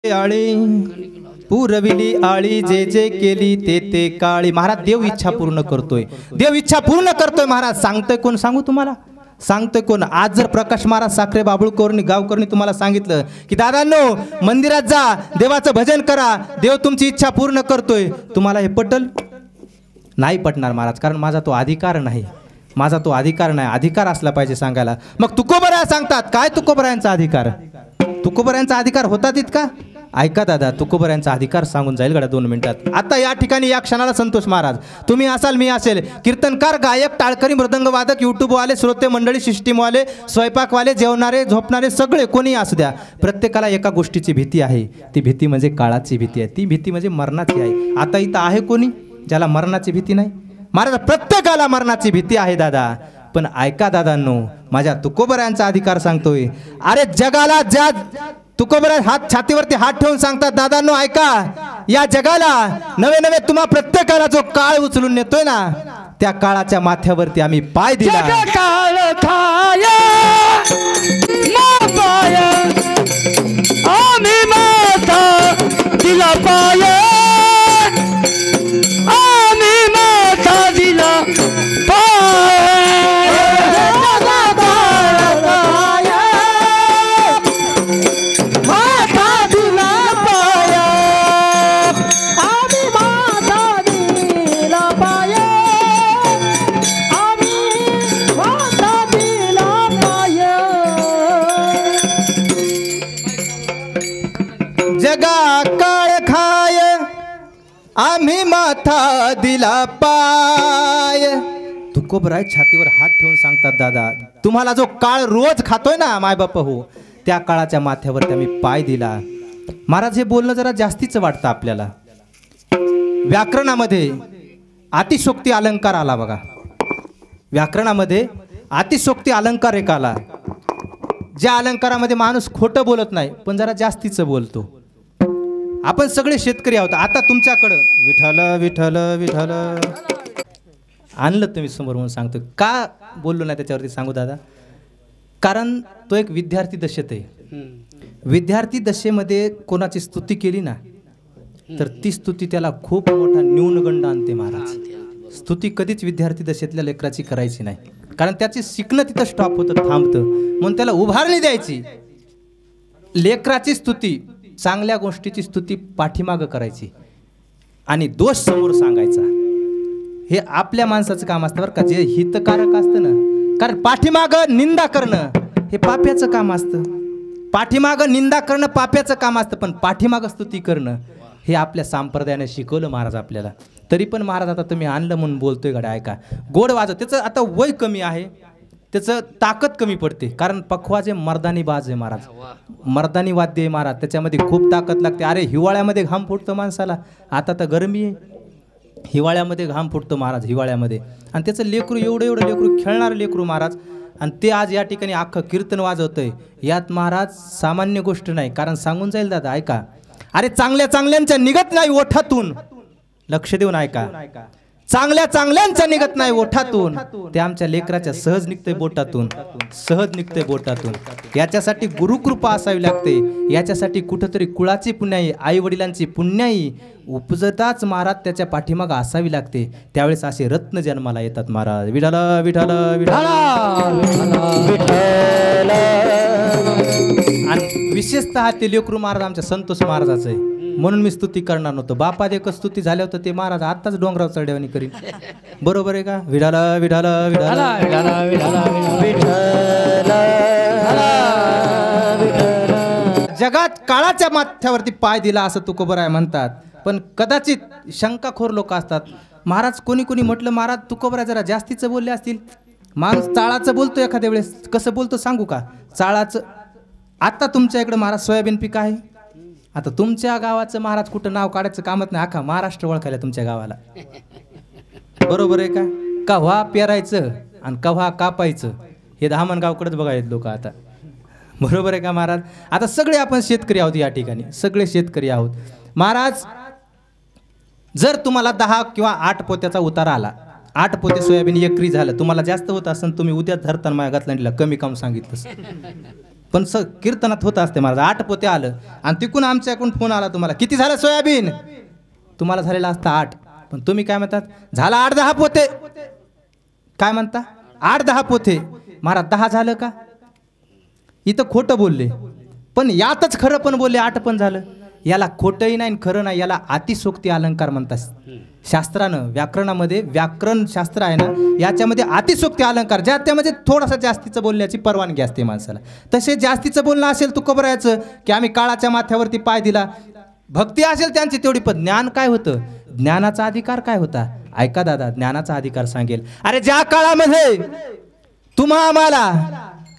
आळी पुरविली आळी जे जे केली ते ते काळी। महाराज देव इच्छा पूर्ण करतोय, देव इच्छा पूर्ण करतोय। महाराज सांगतोय कोण सांगू तुम्हाला, सांगतोय कोण? आज जर प्रकाश महाराज साखरे बाबुळकरनी गावकरनी तुम्हाला सांगितलं की दादांनो मंदिरात जा, देवाचं भजन करा, देव तुमची इच्छा पूर्ण करतोय, तुम्हाला हे पटल? नाही पटणार महाराज, कारण माझा तो अधिकार नाही, माझा तो अधिकार नाही। अधिकार असला पाहिजे सांगायला। मग तुकोबराया सांगतात काय? तुकोबरायांचा अधिकार, तुकोबरायांचा अधिकार होता तितका? ऐका दादा, तुकोबरायांचा अधिकार सांगून जाईल गड्या 2 मिनिटात। आता या ठिकाणी या क्षणाला संतोष महाराज, तुम्ही असाल मी असेल, कीर्तनकार, गायक, टाळकरी, मृदंगवादक, यूट्यूबवाले, श्रोते मंडळी, सिस्टीमवाले, स्वयंपाकवाले, जेवणारे, झोपणारे, सगळे कोणी असू द्या, प्रत्येकाला एका गोष्टीची भीती आहे। ती भीती म्हणजे काळाची भीती आहे, ती भीती म्हणजे मरणाची आहे। आता इथं आहे कोणी ज्याला मरणाची भीती नाही? महाराज प्रत्येकाला मरणाची भीती आहे दादा। पण ऐका दादांनो, माझ्या तुकोबरायांचा अधिकार सांगतोय। अरे जगाला ज्या तुकोबराय हात छातीवरती हात ठेवून सांगतात दादांनो ऐका, या जगाला नवे नवे तुम्हा प्रत्येकाला जो काळ उचलून नेतोय ना, त्या काळाच्या माथ्यावरती आम्ही पाय दिला। काळ खाया पाय आम्ही माथा दिला, पाय आम्ही माथा दिला, जगा काळ खाय आम्ही माथा दिला पाय। तुकोबराय छातीवर हात ठेवून सांगतात दादा, तुम्हाला जो काळ रोज खातोय ना माय बाप हो, त्या काळाच्या माथ्यावरती आम्ही पाय दिला। महाराज हे बोलणं जरा जास्तीचं वाटतं आपल्याला। व्याकरणामध्ये अतिशोक्ती अलंकार आला बघा, व्याकरणामध्ये अतिशोक्ती अलंकार एक आला, ज्या अलंकारामध्ये माणूस खोटं बोलत नाही पण जरा जास्तीचं बोलतो। आपण सगळे शेतकरी आहोत। आता तुमच्याकडं विठ्ठल विठ्ठल विठ्ठल आणलं तुम्ही समोर म्हणून सांगतो, का बोललो नाही त्याच्यावरती सांगू दादा? कारण तो एक विद्यार्थी दशेत आहे। विद्यार्थी दशेमध्ये कोणाची स्तुती केली ना, तर ती स्तुती त्याला खूप मोठा न्यूनगंड आणते महाराज। स्तुती कधीच विद्यार्थी दशेतल्या लेकराची करायची नाही, कारण त्याचे शिकणं तिथं स्टॉप होतं, थांबतं, म्हणून त्याला उभारणी द्यायची। लेकराची स्तुती, चांगल्या गोष्टीची स्तुती पाठीमागं करायची आणि दोष समोर सांगायचा। हे आपल्या माणसाचं काम असतं बरं का, जे हितकारक असतं ना। कारण पाठीमागं निंदा करणं हे पाप्याचं काम असतं, पाठीमागं निंदा करणं पाप्याचं काम असतं, पण पाठीमागं स्तुती करणं हे आपल्या संप्रदायाने शिकवलं महाराज आपल्याला। तरी पण महाराज आता तुम्ही आणलं म्हणून बोलतोय गड्या, ऐका गोड वाजव। त्याचं आता वय कमी आहे, त्याचं ताकद कमी पडते, कारण पखवाज आहे, मर्दानी बाज आहे महाराज, मर्दानी वाद्य आहे महाराज, त्याच्यामध्ये खूप ताकद लागते। अरे हिवाळ्यामध्ये घाम फुटतो माणसाला, आता तर गरमी आहे, हिवाळ्यामध्ये घाम फुटतो महाराज, हिवाळ्यामध्ये। आणि त्याचं लेकरू एवढं एवढं लेकरू, खेळणार लेकरू महाराज, आणि ते आज या ठिकाणी अख्खं कीर्तन वाजवतंय, यात महाराज सामान्य गोष्ट नाही। कारण सांगून जाईल दादा ऐका, अरे चांगल्या चांगल्यांच्या निघत नाही ओठातून, लक्ष देऊन ऐका, चांगल्या चांगल्यांच्या निघत नाही ओठातून, ते आमच्या लेकराच्या सहज निघतंय बोटातून, सहज निघतंय बोटातून। याच्यासाठी गुरुकृपा असावी लागते, याच्यासाठी कुठंतरी कुळाची पुण्याई, आई वडिलांची पुण्याई उपजताच महाराज त्याच्या पाठीमागं असावी लागते, त्यावेळेस असे रत्न जन्माला येतात महाराज। विठ्ठल विठ्ठल विठ्ठल। आणि विशेषतः ते लेकरू महाराज आमच्या संतोष महाराजाचं आहे, म्हणून मी स्तुती करणार नव्हतो। बापा एक स्तुती झाल्या होतं, ते महाराज आत्ताच डोंगराव चढवणी करीन, बरोबर आहे का? विठ्ठल विठ्ठल विठ्ठल। जगात काळाच्या माथ्यावरती पाय दिला असं तुकोबराय म्हणतात, पण कदाचित शंकाखोर लोक असतात। महाराज कोणी कोणी म्हटलं महाराज तुकोबराय जरा जास्तीचं बोलले असतील। माणूस चाळाचं बोलतो एखाद्या वेळेस, कसं बोलतो सांगू का? चाळाचं, आता तुमच्या इकडे महाराज सोयाबीन पीक आहे, आता तुमच्या गावाचं महाराज कुठं नाव काढायचं कामत नाही, अख्खा महाराष्ट्र ओळखायला तुमच्या गावाला, बरोबर आहे का? कव्हा पेरायचं आणि कव्हा कापायचं हे धामणगावकडेच बघायला लोक आता, बरोबर आहे का महाराज? आता सगळे आपण शेतकरी आहोत, या ठिकाणी सगळे शेतकरी आहोत महाराज। जर तुम्हाला 10 किंवा 8 पोत्याचा उतारा आला, 8 पोते सोयाबीन एकरी झालं, तुम्हाला जास्त होत असेल, तुम्ही उद्या धरताना माझ्या घातला कमी काम सांगितलं, पण कीर्तनात होत असते महाराज. 8 पोते आलं आणि तिकून आमच्याकडून फोन आला तुम्हाला किती झालं सोयाबीन, तुम्हाला झालेला असता 8, पण तुम्ही काय म्हणतात झाला 8-10 पोते. काय म्हणता 8-10 पोते महाराज 10 झालं का. इथं खोटं बोलले पण यातच खरं पण बोलले, 8 पण झालं. याला खोटंही नाही खरं नाही, याला अतिशोक्ती अलंकार म्हणतात शास्त्रानं. व्याकरणामध्ये व्याकरण शास्त्र आहे ना, याच्यामध्ये अतिशोक्ती अलंकार ज्या त्यामध्ये थोडासा जास्तीचं बोलण्याची परवानगी असते माणसाला. तसे जास्तीचं बोलणं असेल तुकोबरायाचं की आम्ही काळाच्या माथ्यावरती पाय दिला, भक्ती असेल त्यांची तेवढी, पण ज्ञान काय होतं, ज्ञानाचा अधिकार काय होता. ऐका दादा, ज्ञानाचा अधिकार सांगेल. अरे ज्या काळामध्ये तुम्हा आम्हाला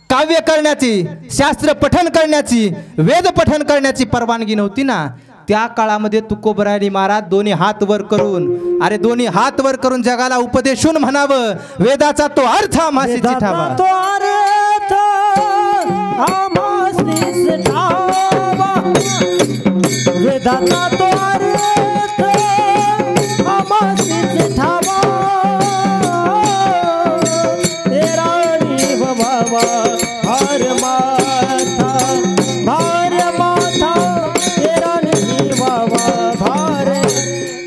काव्य करण्याची, शास्त्र पठन करण्याची, वेद पठन करण्याची परवानगी नव्हती ना, त्या काळामध्ये तुकोबरायांनी महाराज दोन्ही हात वर करून, अरे दोन्ही हात वर करून जगाला उपदेशून म्हणावं वेदाचा तो अर्थ आम्हासीच ठावा. वेदाचा तो अर्थ आम्हासीच ठावा. भार माथा भार माथा तेरा नहीं बाबा भार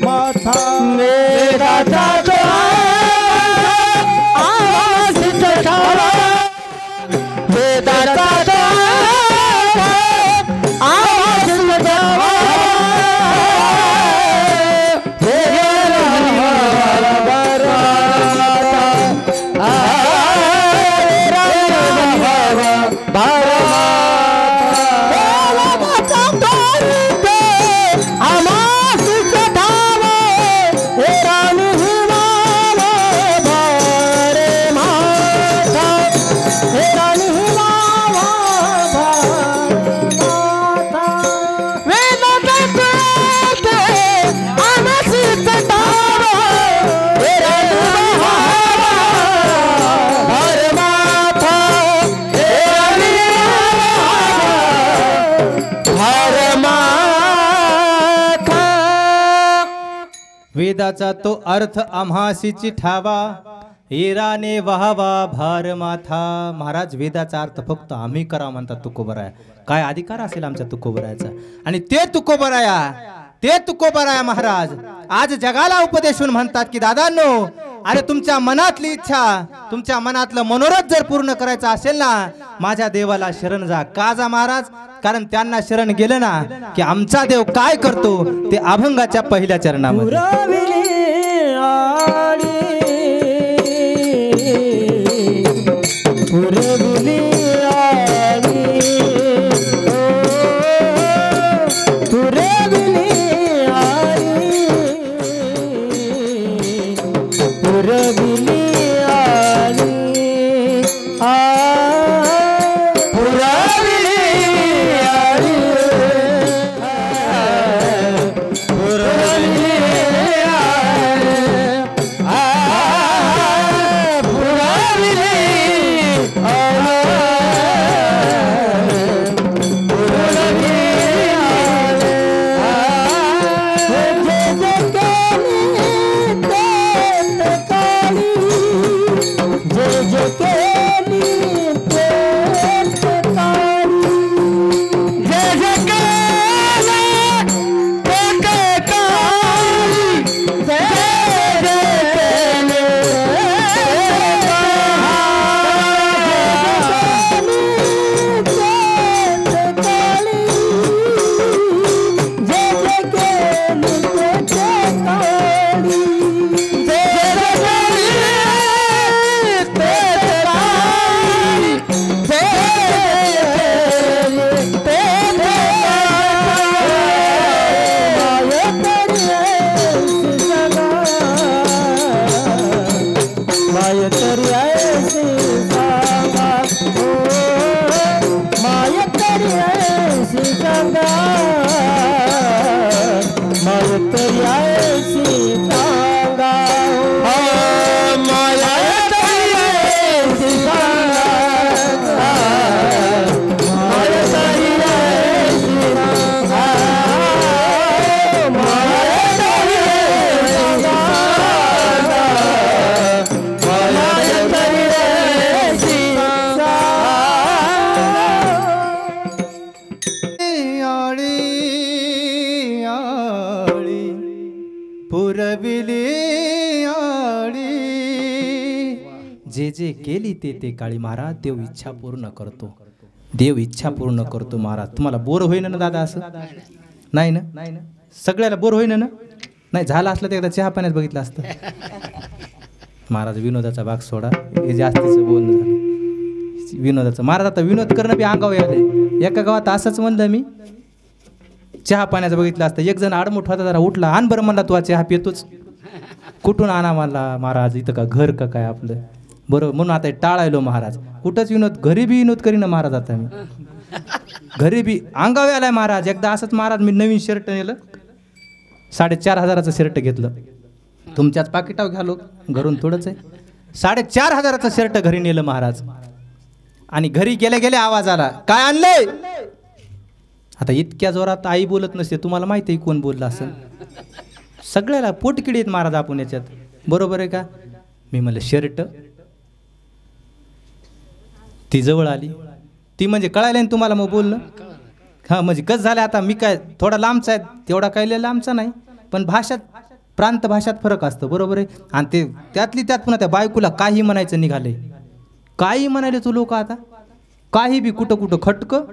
माथा. वेदाचा तो आवाज ठावा. वेदाचा तो आवाज ठावा. वेदाचा तो अर्थ आम्हासीची ठावा, हिराने वाहवा भार माथा. महाराज वेदाचा अर्थ फक्त आम्ही करा म्हणतात तुकोबराया. काय अधिकार असेल आमच्या तुकोबरायाचा. आणि ते तुकोबराया महाराज आज जगाला उपदेशून म्हणतात की दादांनो, अरे तुमच्या मनातली इच्छा, तुमच्या मनातलं मनोरथ जर पूर्ण करायचं असेल ना, माझ्या देवाला शरण जा. का जा महाराज, कारण त्यांना शरण गेलं ना की आमचा देव काय करतो ते अभंगाच्या पहिल्या चरणामध्ये. Oh पुरविली आडी. जे जे केली ते ते काळी महाराज देव इच्छा पूर्ण करतो. देव इच्छा पूर्ण करतो महाराज. तुम्हाला बोर होईना ना दादा असं? नाही ना? सगळ्याला बोर होईना ना? नाही झालं असलं तर एकदा चहा पाण्यात बघितलं असतं. महाराज विनोदाचा भाग सोडा, हे जास्तीचं बोलणं झालं विनोदाचं. महाराज आता विनोद करणं बी अंगावर आले. एका गावात असंच म्हणलं मी, चहा पाण्याचं बघितलं असतं. एक जण आडमुठ होता, जरा उठला, आण बरं म्हणला, तू चहा पितोच. कुठून आणा म्हणला महाराज, इथं का घर का काय आपलं? बरोबर, म्हणून आता टाळायलो महाराज. कुठंच विनोद, घरी बी विनोद करीन महाराज. आता मी घरी बी अंगावे आलाय महाराज. एकदा असंच महाराज मी नवीन शर्ट नेलं, 4,500चं शर्ट घेतलं. तुमच्याच पाकिटावर घालो, घरून थोडंच आहे. 4,500चं शर्ट घरी नेलं महाराज. आणि घरी गेल्या गेल्या आवाज आला, काय आणलंय? आता इतक्या जोरात आई बोलत नसते, तुम्हाला माहिती आहे कोण बोललं असं. सगळ्याला पोटकिडी आहेत महाराज आपण याच्यात, बरोबर आहे का? मी म्हणलं शर्ट. ती जवळ आली, ती म्हणजे कळायला ना तुम्हाला मग बोलणं. हां म्हणजे कसं झालं आता, मी काय थोडा लांबचा आहे, तेवढा काही लांबचा नाही, पण भाषात प्रांत भाषात फरक असतो, बरोबर आहे. आणि ते त्यातली त्यात पुन्हा त्या बायकोला काही म्हणायचं निघाले. काही म्हणाले तू लोक आता, काही बी, कुठं कुठं खटकं,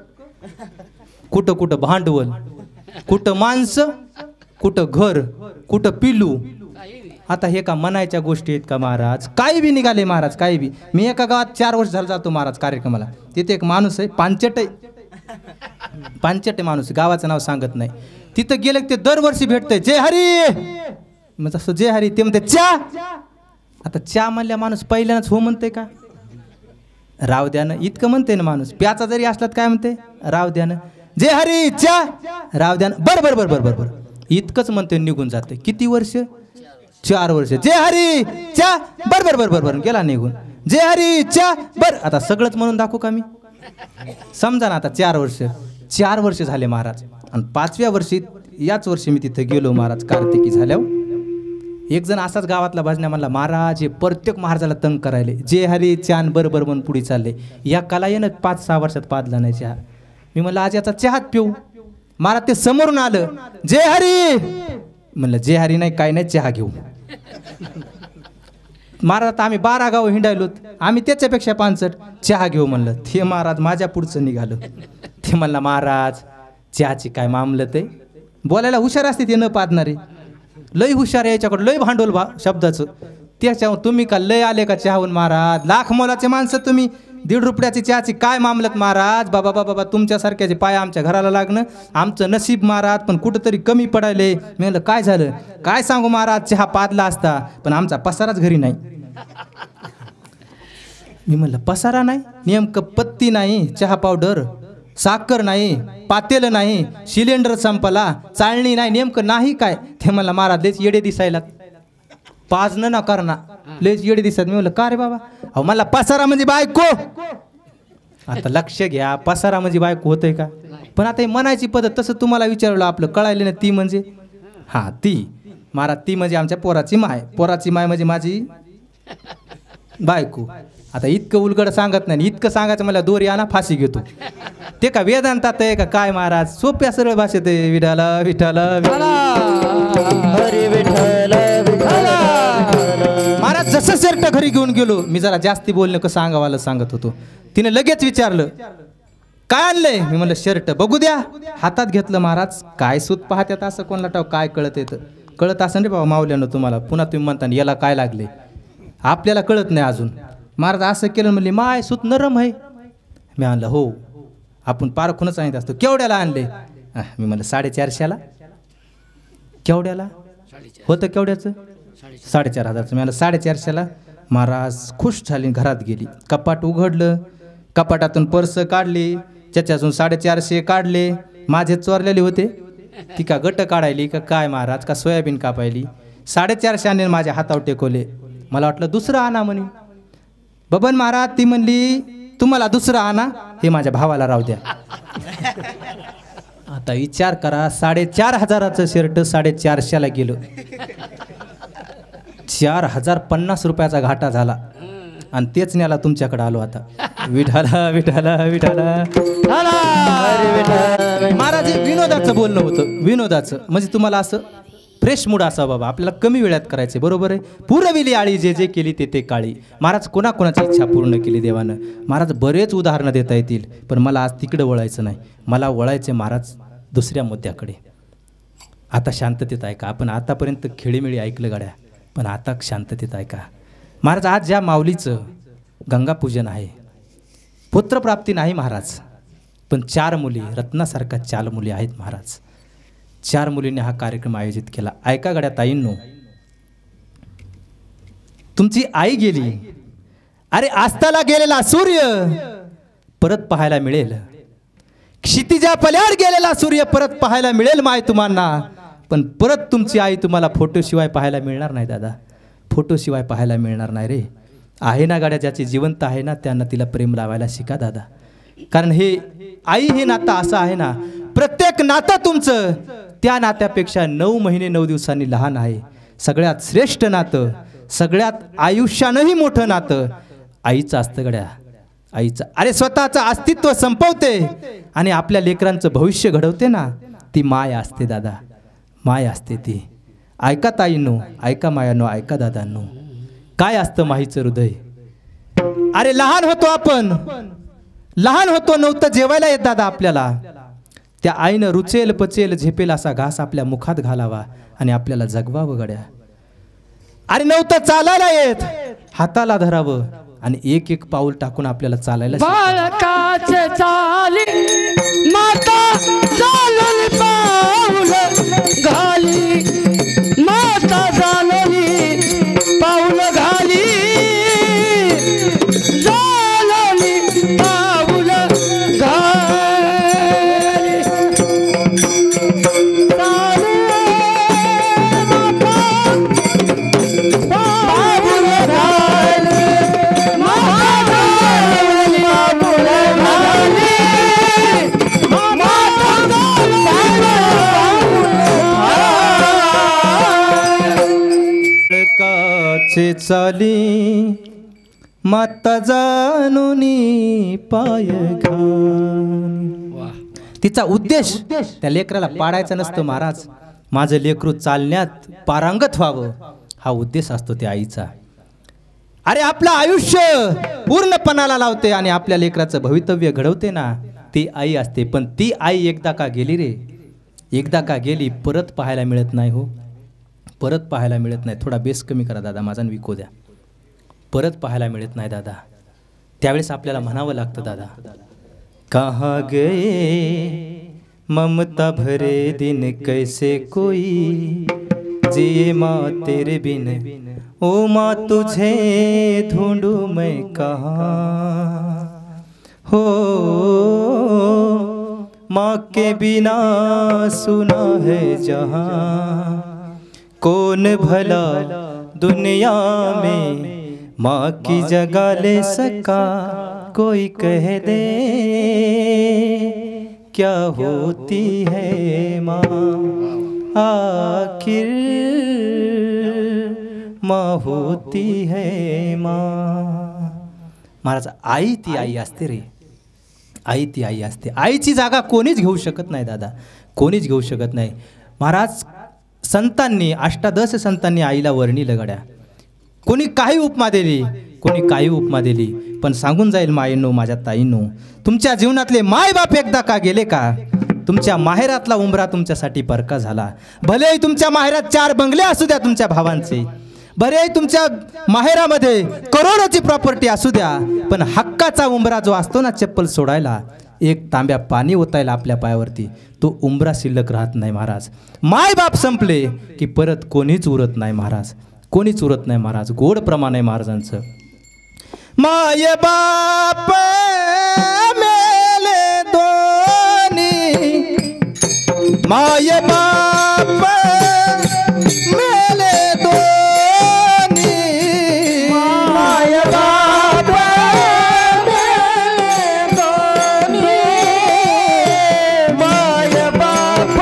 कुठं कुठं भांडवल, कुठं माणसं, कुठं घर, कुठं पिलू. आता हे का म्हणायच्या गोष्टी आहेत का महाराज? काही बी निघाले महाराज, काही बी. मी एका गावात 4 वर्ष झालं जातो महाराज कार्यक्रमाला. तिथे एक माणूस आहे, पांचटे माणूस, गावाचं नाव सांगत नाही. तिथं गेलं ते दरवर्षी भेटतंय, जय हरी. मग तसं जय हरी, ते म्हणते चा. आता चा म्हणल्या माणूस पहिल्यानंच हो म्हणते का? राव द्यानं इतकं म्हणते ना माणूस. प्याचा जरी असलात काय म्हणते? राव द्यानं. जय हरी चा, राव द्यानं. बर बर बर बर बर बर इतकंच म्हणते, निघून जाते. किती वर्ष? 4 वर्ष. जय हरी चा, बर बर बर बर बर गेला निघून. जय हरी चा, बर. आता सगळंच म्हणून दाखवू का मी? समजा ना आता 4 वर्ष, 4 वर्ष झाले महाराज. आणि 5व्या वर्षी, याच वर्षी मी तिथे गेलो महाराज, कार्तिकी झाल्यावर. एक जण असाच गावातला भजन्या म्हणला, महाराज हे प्रत्येक महाराजाला तंग करायले, जे हरी चान बरोबर म्हणून पुढे चालले. या कला येणं 5-6 वर्षात पाजला नाही चहा. मी म्हणलं आज याचा चहात पिऊ. महाराज ते समोरून आलं, जय हरी. म्हणलं जय हरी नाही, काय नाही, चहा घेऊ. महाराज आता आम्ही 12 गाव हिंडायलो, आम्ही त्याच्यापेक्षा 65. चहा घेऊ म्हणलं. ते महाराज माझ्या पुढचं निघालं. ते म्हणला महाराज चहाची काय मामलत आहे. बोलायला हुशार असते ते न पाजणारे, लय हुशार याच्याकडं, लय भांडवल शब्दाचं. त्याच्यावर तुम्ही का लय आले का चहावून महाराज? लाख मोलाचे माणसं तुम्ही, 1.5 रुपयाची चहाची काय मामलत महाराज? बाबा बाबा बाबा तुमच्यासारख्याचे पाय आमच्या घराला लागणं आमचं नशीब महाराज, पण कुठंतरी कमी पडायले. मी म्हणलं काय झालं? काय सांगू महाराज, चहा पाजला असता पण आमचा पसाराच घरी नाही. मी म्हणलं पसारा नाही? नेमकं पत्ती नाही, चहा पावडर, साखर नाही, पातेलं नाही, सिलेंडर संपला, चाळणी नाही, नेमकं नाही काय? ते म्हणलं महाराज लेच येडे दिसायला, पाजणं ना करणं, लेच येडे दिसत. मी म्हणलं का रे बाबा? अहो मला पसारा म्हणजे बायको. आता लक्ष घ्या, पसारा म्हणजे बायको होतंय का? पण आता हे म्हणायची पद्धत, तसं तुम्हाला विचारलं आपलं कळायलं ना. ती म्हणजे हां ती महाराज, ती म्हणजे आमच्या पोराची माय. पोराची माय म्हणजे माझी बायको. आता इतकं उलगड सांगत नाही, इतकं सांगायचं मला दोरी आणा फाशी घेतो. ते का वेदांतात आहे का काय महाराज? सोप्या सरळ भाषेत आहे. विठाला विठाला हरी विठ्ठल विठ्ठल. महाराज जसं शर्ट घरी घेऊन गेलो, मी जरा जास्ती बोलणं कसं अंगावाला सांगत होतो. तिने लगेच विचारलं काय आणलंय? मी म्हणलं शर्ट. बघू द्या. हातात घेतलं महाराज. काय सूत पाहत्यात असं कोणाला ठाव काय कळत येतं? कळत असं रे बाबा मावल्यानं तुम्हाला. पुन्हा तुम्ही म्हणता याला काय लागले, आपल्याला कळत नाही अजून. महाराज असं केलं म्हणले माय सूत नरम आहे. मी म्हणलं हो, आपण पारखूनच सांगितलं असतो. केवढ्याला आणले? मी म्हणलं 450ला. केवढ्याला होतं? केवढ्याचं? 4,500. मी म्हणलं 450ला. महाराज खुश झाली, घरात गेली, कपाट उघडलं, कपाटातून पर्स काढली, त्याच्यातून 450 काढले, माझे चोरलेले होते. ती का गट काढायली का काय महाराज, का सोयाबीन कापायली? 450 माझ्या हातावर टेकवले. मला वाटलं दुसरं आणा म्हणे. बबन महाराज ती म्हणली तुम्हाला दुसरं आणा, हे माझ्या भावाला राहू द्या. आता विचार करा, 4,500चं शर्ट 450ला गेलं. 4,050 रुपयाचा घाटा झाला. आणि तेच न्याला तुमच्याकडे आलो आता. विठाला विठाला विठाला. महाराज विनोदाचं बोलणं होतं. विनोदाचं म्हणजे तुम्हाला असं फ्रेश मूड असा बाबा, आपल्याला कमी वेळात करायचे, बरोबर आहे. पुरविली आळी जे जे केली ते ते काळी. महाराज कोणाकोणाची इच्छा पूर्ण केली देवानं. महाराज बरेच उदाहरणं देता येतील, पण मला आज तिकडे वळायचं नाही. मला वळायचे महाराज दुसऱ्या मुद्द्याकडे. आता शांततेत ऐका. आपण आतापर्यंत खेळीमेळी ऐकलं गाड्या, पण आता शांततेत ऐका. महाराज आज ज्या माऊलीचं गंगापूजन आहे, पुत्रप्राप्ती नाही महाराज, पण 4 मुली रत्नासारख्या 4 मुली आहेत महाराज. 4 मुलींनी हा कार्यक्रम आयोजित केला. ऐका गड्या ताईंनो, तुमची आई गेली, अरे आस्ताला गेलेला सूर्य परत पाहायला मिळेल. क्षितिजा पल्याड गेलेला सूर्य परत पाहायला मिळेल माय तुम्हाला, पण परत तुमची आई तुम्हाला फोटोशिवाय पाहायला मिळणार नाही दादा. फोटोशिवाय पाहायला मिळणार नाही रे. आहे ना गाड्या, ज्याची जिवंत आहे ना त्यांना तिला प्रेम लावायला शिका दादा. कारण हे आई हे नातं असं आहे ना, प्रत्येक नातं तुमचं त्या नात्यापेक्षा 9 महिने 9 दिवसांनी लहान आहे. सगळ्यात श्रेष्ठ नातं, सगळ्यात आयुष्यानंही मोठं नातं आईचं असतं गड्या. आईचं अरे स्वतःचं अस्तित्व संपवते आणि आपल्या लेकरांचं भविष्य घडवते ना, ती माय असते दादा. माय असते ती. ऐका ताईंनो, ऐका मायानो, ऐका दादांनो, काय असतं माईचं हृदय. अरे लहान होतो आपण, लहान होतो, नव्हतं जेवायला येत दादा आपल्याला. त्या आईनं रुचेल पचेल झेपेल असा घास आपल्या मुखात घालावा आणि आपल्याला जगवावं गड्या. अरे नव्हतं चालायला येत, हाताला धरावं आणि एक एक पाऊल टाकून आपल्याला चालायला बालकाचे चाली माता चालली पाऊल घाली, माता चालली पाऊल घाली, चालली पाऊल घाली, चाले माता पाऊल घाली, माता चालली पाऊल घाली, माता चे चाली माता जानुनी पाय घाल. तिचा उद्देश त्या लेकराला पाडायचा नसतं महाराज. माझं लेकरू चालण्यात पारंगत व्हावं हा उद्देश असतो त्या आईचा. अरे आपलं आयुष्य पूर्णपणाला लावते आणि आपल्या लेकराचं भवितव्य घडवते ना, ती आई असते. पण ती आई एकदा का गेली रे, एकदा का गेली परत पाहायला मिळत नाही हो. परत पाहायला मिळत नाही. थोडा बेस कमी करा दादा, माझा विको द्या. परत पाहायला मिळत नाही दादा. त्यावेळेस आपल्याला म्हणावं लागतं दादा, कहाँ गए ममता भरे दिन कैसे कोई जिए माँ तेरे बिन, ओ माँ तुझे ढूंढूं मैं कहाँ, हो माँ के बिना सुना है जहाँ, कौन भला दुनिया में माँ की जगह ले सका, कोई कह दे क्या होती है माँ, आखिर माँ होती है माँ. महाराज आई ती आई असते रे. आई ती आई असते. आईची जागा कोणीच घेऊ शकत नाही दादा, कोणीच घेऊ शकत नाही. महाराज संतांनी, अष्टादश संतांनी आईला वर्णिलं गड्या. कोणी काही उपमा दिली, कोणी काही उपमा दिली, पण सांगून जाईल मायेनो, माझ्या ताईंनो, तुमच्या जीवनातले माय बाप एकदा का गेले का, तुमच्या माहेरातला उंबरा तुमच्यासाठी परका झाला. भलेही तुमच्या माहेरात 4 बंगले असू द्या तुमच्या भावांचे, भलेही तुमच्या माहेरामध्ये करोडोची प्रॉपर्टी असू द्या, पण हक्काचा उंबरा जो असतो ना, चप्पल सोडायला, एक तांब्या पाणी ओतायला आपल्या पायावरती, तो उंबरा शिल्लक राहत नाही महाराज. माय बाप संपले की परत कोणीच उरत नाही महाराज, कोणीच उरत नाही महाराज. गोड प्रमाण आहे महाराजांचं. माय बाप मेले दोन्ही, माय बाप मेले दोन्ही, माय बाप मेले दोन्ही, माय बाप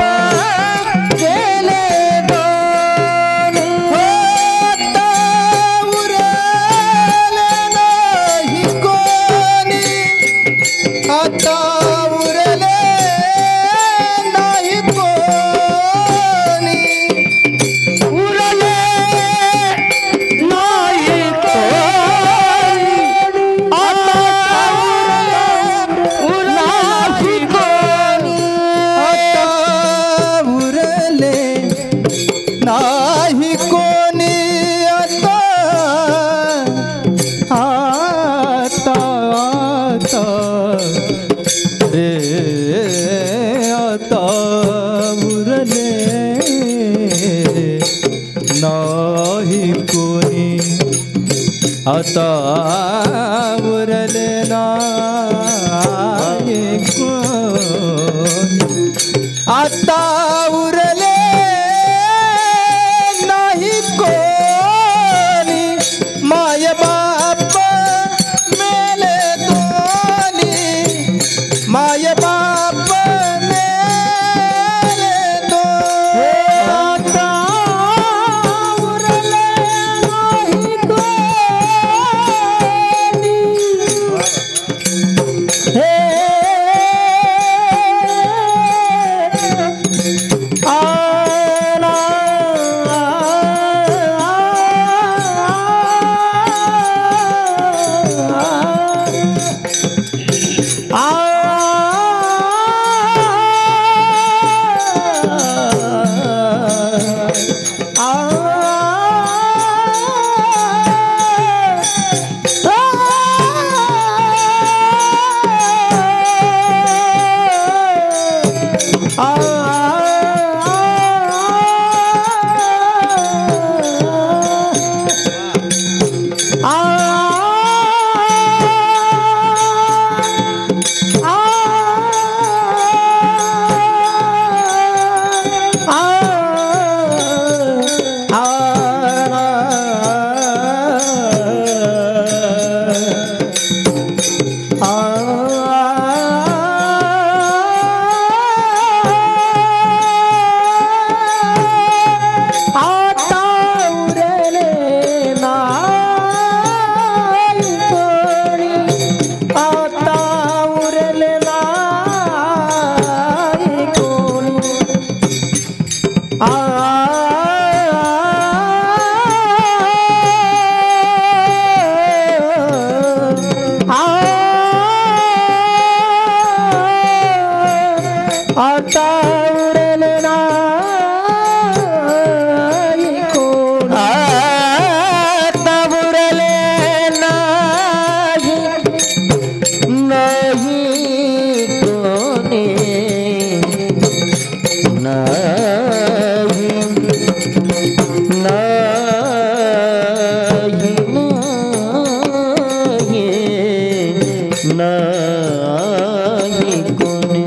गेले दोन्ही, होता उरले नाही कोणी, आता उरले नाही कोणी. नाही कोणी आता उरले नाही कोणी आता उरले नाही कोणी माय बाप मेले दोन्ही माय बाप मेले दोन्ही आता उरले नाही कोणी हे आला आता उरले नाही कोण आता उरले नाही नाही कोणी नाही नाही नाही कोणी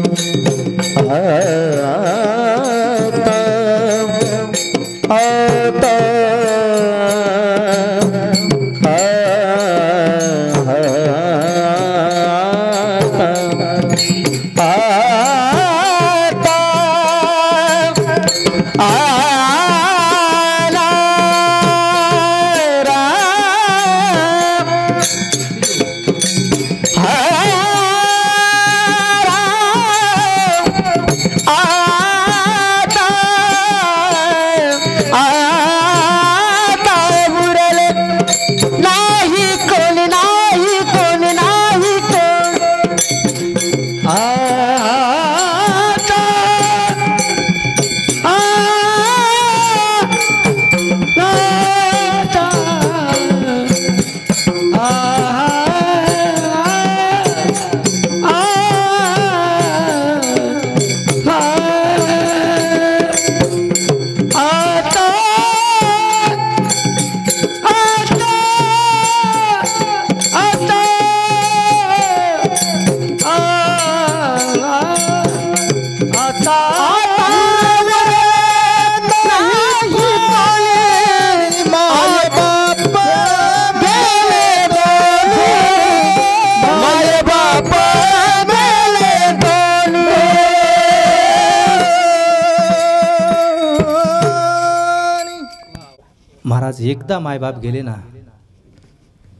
महाराज एकदा मायबाप गेले ना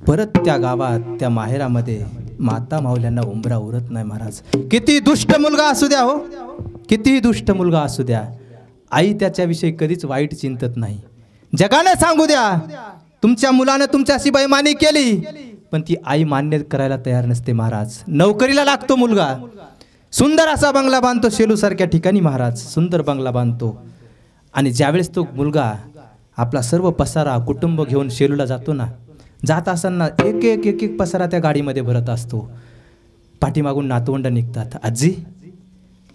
परत त्या गावात त्या माहेरामध्ये माता माऊल्यांना उंबरा उरत नाही महाराज. किती दुष्ट मुलगा असू द्या हो, किती दुष्ट मुलगा असू द्या, आई त्याच्याविषयी कधीच वाईट चिंतत नाही. जगाने सांगू द्या तुमच्या मुलानं तुमच्याशी बेईमानी केली पण ती आई मान्य करायला तयार नसते महाराज. नोकरीला लागतो मुलगा, सुंदर असा बंगला बांधतो शेलू सारख्या ठिकाणी महाराज, सुंदर बंगला बांधतो. आणि ज्यावेळेस तो मुलगा आपला सर्व पसारा कुटुंब घेऊन शेलूला जातो ना, जात असताना एक एक एक एक पसारा त्या गाडीमध्ये भरत असतो. पाठीमागून नातवंड निघतात, आजी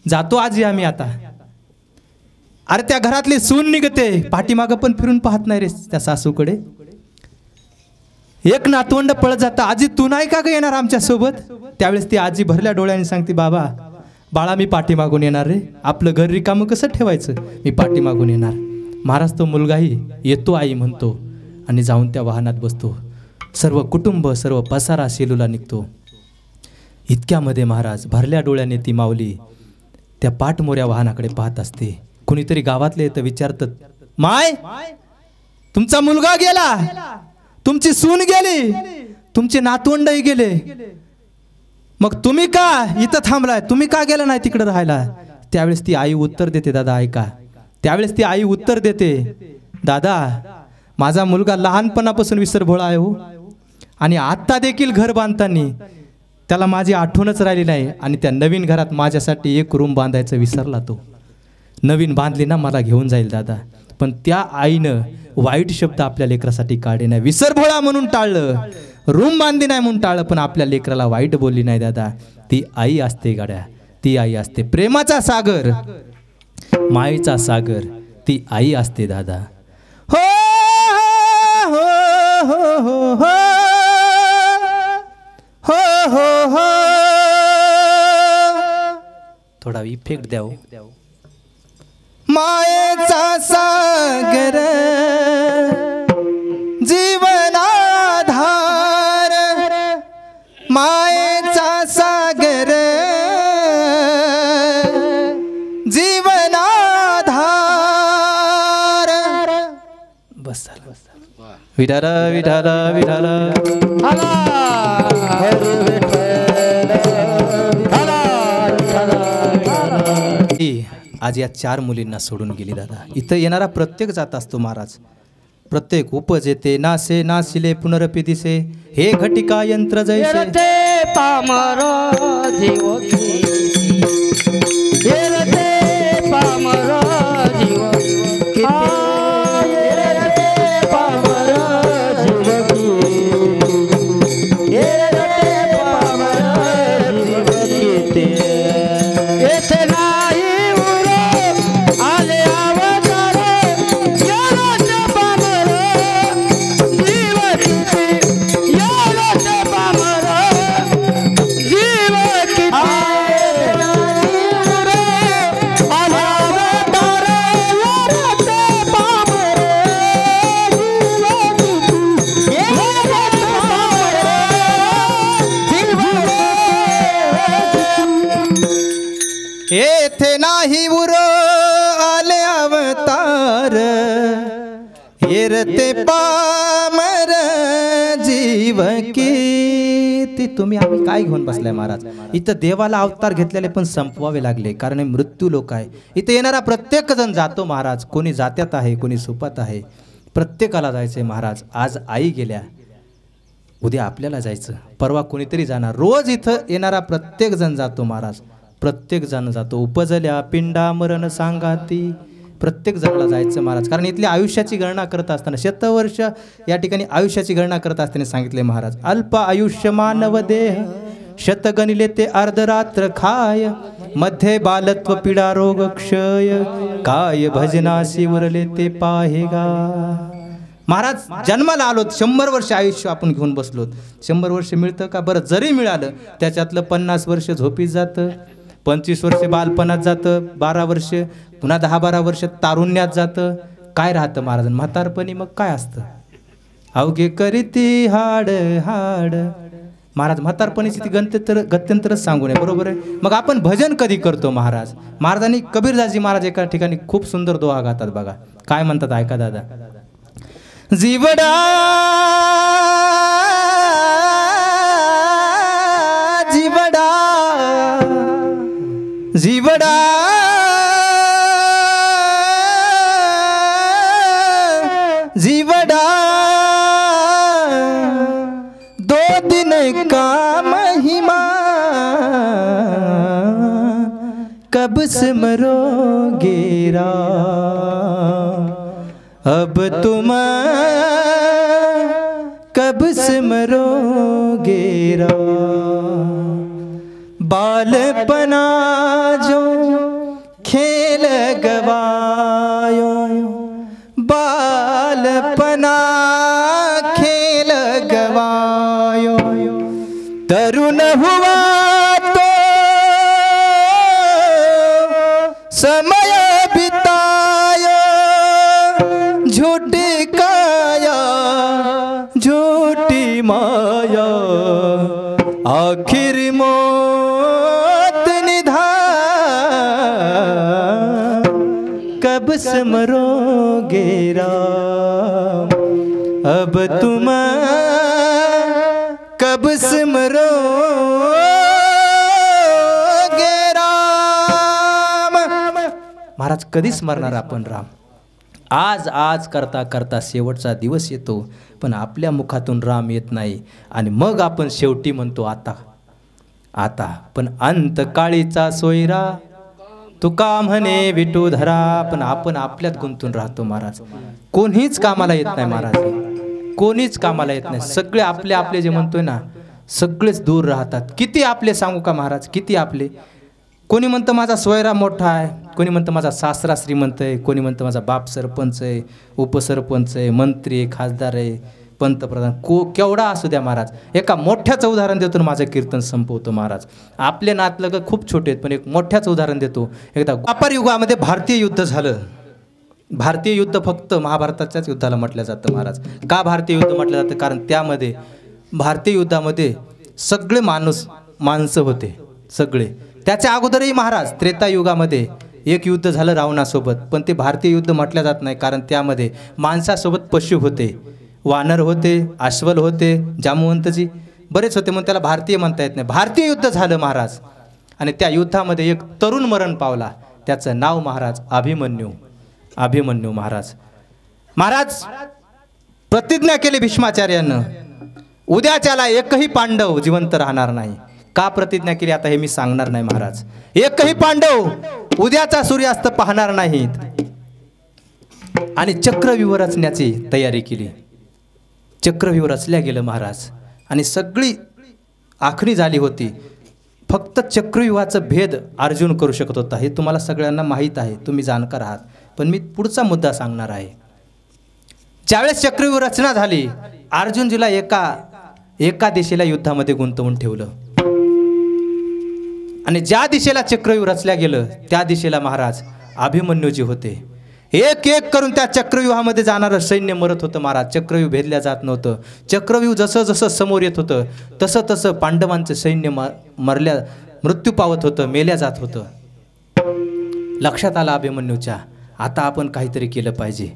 जातो आजी आम्ही आता. अरे त्या घरातली सून निघते, पाठीमागं पण फिरून पाहत नाही रे त्या सासूकडे. एक नातवंड पळत जातं, आजी तू नाही का ग येणार आमच्या सोबत? त्यावेळेस ती आजी भरल्या डोळ्याने सांगते, बाबा बाळा मी पाठीमागून येणार रे, आपलं घर रिकामं कसं ठेवायचं, मी पाठीमागून येणार. महाराज तो मुलगाही येतो आई म्हणतो आणि जाऊन त्या वाहनात बसतो. सर्व कुटुंब सर्व पसारा शेलूला निघतो. इतक्यामध्ये महाराज भरल्या डोळ्याने ती माऊली त्या पाठमोऱ्या वाहनाकडे पाहत असते. कुणीतरी गावातले येतं, विचारतात, माय तुमचा मुलगा गेला, तुमची सून गेली, तुमचे नातवंडही गेले, मग तुम्ही का इथं थांबलाय, तुम्ही का गेला नाही तिकडे राहायला? त्यावेळेस ती आई उत्तर देते, दादा ऐका. त्यावेळेस ती आई उत्तर देते, दादा माझा मुलगा लहानपणापासून विसरभोळा आहे हो, आणि आत्ता देखील घर बांधताना त्याला माझी आठवणच राहिली नाही, आणि त्या नवीन घरात माझ्यासाठी एक रूम बांधायचं विसरला तो. नवीन बांधली ना मला घेऊन जाईल दादा. पण त्या आईनं वाईट शब्द आपल्या लेकरासाठी काढले नाही. विसरभोळा म्हणून टाळलं, रूम बांधली नाही म्हणून टाळलं, पण आपल्या लेकराला वाईट बोलली नाही दादा. ती आई असते गाड्या, ती आई असते. प्रेमाचा सागर, मायेचा सागर, ती आई असते दादा. हो हो हो हो हो हो हो हो. थोडा इफेक्ट द्याव. मायेचा सागर जीवनाधार, मायेचा सागर जीवनाधार. बस विठाल विठाल विठाल. आज या 4 मुलींना सोडून गेली दादा. इथं येणारा प्रत्येक जात असतो महाराज, प्रत्येक उपजेते नासे नासिले पुनरपी दिसे, हे घटिका यंत्र जैसे पामर जीव पामर जीव येथे नाही उरो आले अवतार, येरते पामर जीव की. तुम्ही आम्ही काय घेऊन बसलाय महाराज? इथं देवाला अवतार घेतलेले पण संपवावे लागले, कारण मृत्यू लोक आहे. इथे येणारा प्रत्येक जण जातो महाराज, कोणी जात्यात आहे, कोणी सुपात आहे, प्रत्येकाला जायचंय महाराज. आज आई गेल्या, उद्या आपल्याला जायचं, परवा कोणीतरी जाणार. रोज इथं येणारा प्रत्येक जण जातो महाराज, प्रत्येक जण जातो. उपजल्या पिंडा मरण सांगाती, प्रत्येक जणाला जायचं महाराज. कारण इथल्या आयुष्याची गणना करत असताना, शतवर्ष या ठिकाणी आयुष्याची गणना करत असताना सांगितले महाराज, अल्प आयुष्य मानव देह, शतगणिले ते अर्धरात्र खाय, मध्ये बालत्व पीडा रोग क्षय, काय भजनासी उरले ते पाहेगा. महाराज जन्माला आलोत, 100 वर्ष आयुष्य आपण घेऊन बसलोत. 100 वर्ष मिळतं का? बरं जरी मिळालं त्याच्यातलं 50 वर्ष झोपीत जातं, 25 वर्ष बालपणात जातं, 12 वर्ष पुन्हा 10-12 वर्ष तारुण्यात जातं. काय राहतं महाराज म्हातारपणी? मग काय असतं? अवघे करीती हाड हाड. महाराज म्हातारपणीची ती गत्यंतरच सांगू नये, बरोबर आहे. मग आपण भजन कधी करतो महाराज? महाराजांनी कबीरदासजी महाराज एका ठिकाणी खूप सुंदर दोहा गातात बघा. काय म्हणतात ऐका दादा. जीवडा जीवडा जीवडा जीवडा, 2 दिन का महिमा कब से मरोगे रा, अब तुम कब से मरोगे रा. बालपना जो खेल गवा हुआ तो समय बिताया, झूठी काया झूठी माया, आखिर मौत निधान, कब समरोगे राम, अब तुम कब सिमरोगे राम। महाराज कधी स्मरणार आपण राम? आज आज करता करता शेवटचा दिवस येतो, पण आपल्या मुखातून राम येत नाही, आणि मग आपण शेवटी म्हणतो आता आता. पण अंतकाळीचा सोयरा तुका म्हणे विठूधरा, पण आपण आपल्यात गुंतून राहतो महाराज. कोणीच कामाला येत नाही महाराज, कोणीच कामाला येत नाही. सगळे आपले आपले जे म्हणतोय ना, सगळेच दूर राहतात. किती आपले सांगू का महाराज, किती आपले. कोणी म्हणतं माझा सोयरा मोठा आहे, कोणी म्हणतं माझा सासरा श्रीमंत आहे, कोणी म्हणतं माझा बाप सरपंच आहे, उपसरपंच आहे, मंत्री आहे, खासदार आहे, पंतप्रधान, केवढा असू द्या महाराज. एका मोठ्याचं उदाहरण देतो, माझं कीर्तन संपवतो महाराज. आपले नातलग खूप छोटे आहेत, पण एक मोठ्याचं उदाहरण देतो. एकदा द्वापार युगामध्ये भारतीय युद्ध झालं. भारतीय युद्ध फक्त महाभारताच्याच युद्धाला म्हटलं जातं महाराज. का भारतीय युद्ध म्हटलं जातं? कारण त्यामध्ये भारतीय युद्धामध्ये सगळे माणसं होते, सगळे. त्याच्या अगोदरही महाराज त्रेतायुगामध्ये एक युद्ध झालं रावणासोबत, पण ते भारतीय युद्ध म्हटलं जात नाही, कारण त्यामध्ये माणसासोबत पशु होते, वानर होते, अश्वल होते, जामवंतजी बरेच होते, म्हणून त्याला भारतीय म्हणता येत नाही. भारतीय युद्ध झालं महाराज, आणि त्या युद्धामध्ये एक तरुण मरण पावला. त्याचं नाव महाराज अभिमन्यू. अभिमन्यू महाराज प्रतिज्ञा केली भीष्माचार्यानं, उद्याच्याला एकही पांडव जिवंत राहणार नाही. का प्रतिज्ञा केली आता हे मी सांगणार नाही महाराज. एकही पांडव उद्याचा सूर्यास्त पाहणार नाहीत, आणि चक्रव्यूह रचण्याची तयारी केली. चक्रव्यूह रचल्या गेलं महाराज, आणि सगळी आखणी झाली होती. फक्त चक्रव्यूहाचं भेद अर्जुन करू शकत होता, हे तुम्हाला सगळ्यांना माहीत आहे, तुम्ही जाणकार आहात. पण मी पुढचा मुद्दा सांगणार आहे. ज्यावेळेस चक्रव्यूह रचना झाली, अर्जुनजीला एका दिशेला युद्धामध्ये गुंतवून ठेवलं, आणि ज्या दिशेला चक्रव्यूह रचल्या गेलं त्या दिशेला महाराज अभिमन्यूजी होते. एक एक करून त्या चक्रव्यूहामध्ये जाणारं सैन्य मरत होतं महाराज. चक्रव्यूह भेदल्या जात नव्हतं. चक्रव्यूह जसं जसं समोर येत होतं तसं तसं पांडवांचं सैन्य मृत्यू पावत होतं, मेल्या जात होतं. लक्षात आलं अभिमन्यूच्या, आता आपण काहीतरी केलं पाहिजे.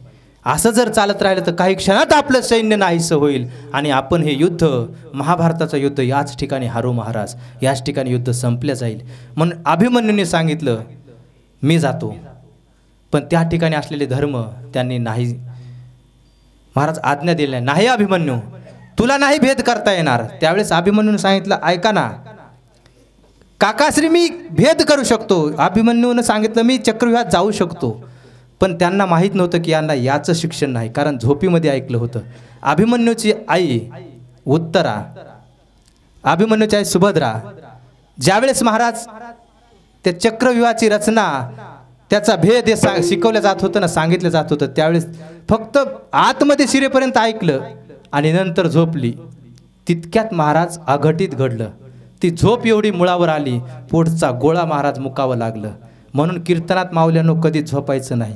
असं जर चालत राहिलं तर काही क्षणात आपलं सैन्य नाहीसं होईल, आणि आपण हे युद्ध, महाभारताचं युद्ध याच ठिकाणी हारू महाराज, याच ठिकाणी युद्ध संपलं जाईल. म्हणून अभिमन्यूने सांगितलं मी जातो, पण त्या ठिकाणी असलेले धर्म त्यांनी नाही महाराज आज्ञा दिली नाही. अभिमन्यू तुला नाही भेद करता येणार. त्यावेळेस अभिमन्यूने सांगितलं ऐका ना काकाश्री, मी भेद करू शकतो. अभिमन्यूने सांगितलं मी चक्रव्यूहात जाऊ शकतो, पण त्यांना माहीत नव्हतं की यांना याचं शिक्षण नाही, कारण झोपीमध्ये ऐकलं होतं. अभिमन्यूची आई उत्तरा, अभिमन्यूची आई सुभद्रा, ज्यावेळेस महाराज त्या चक्रव्यूहाची रचना, त्याचा भेद हे शिकवलं जात होतं ना, सांगितलं जात होतं, त्यावेळेस फक्त आतमध्ये शिरेपर्यंत ऐकलं आणि नंतर झोपली. तितक्यात महाराज अघटित घडलं. ती झोप एवढी मुळावर आली, पोटचा गोळा महाराज मुकावं लागलं. म्हणून कीर्तनात माऊल्यानो कधीच झोपायचं नाही,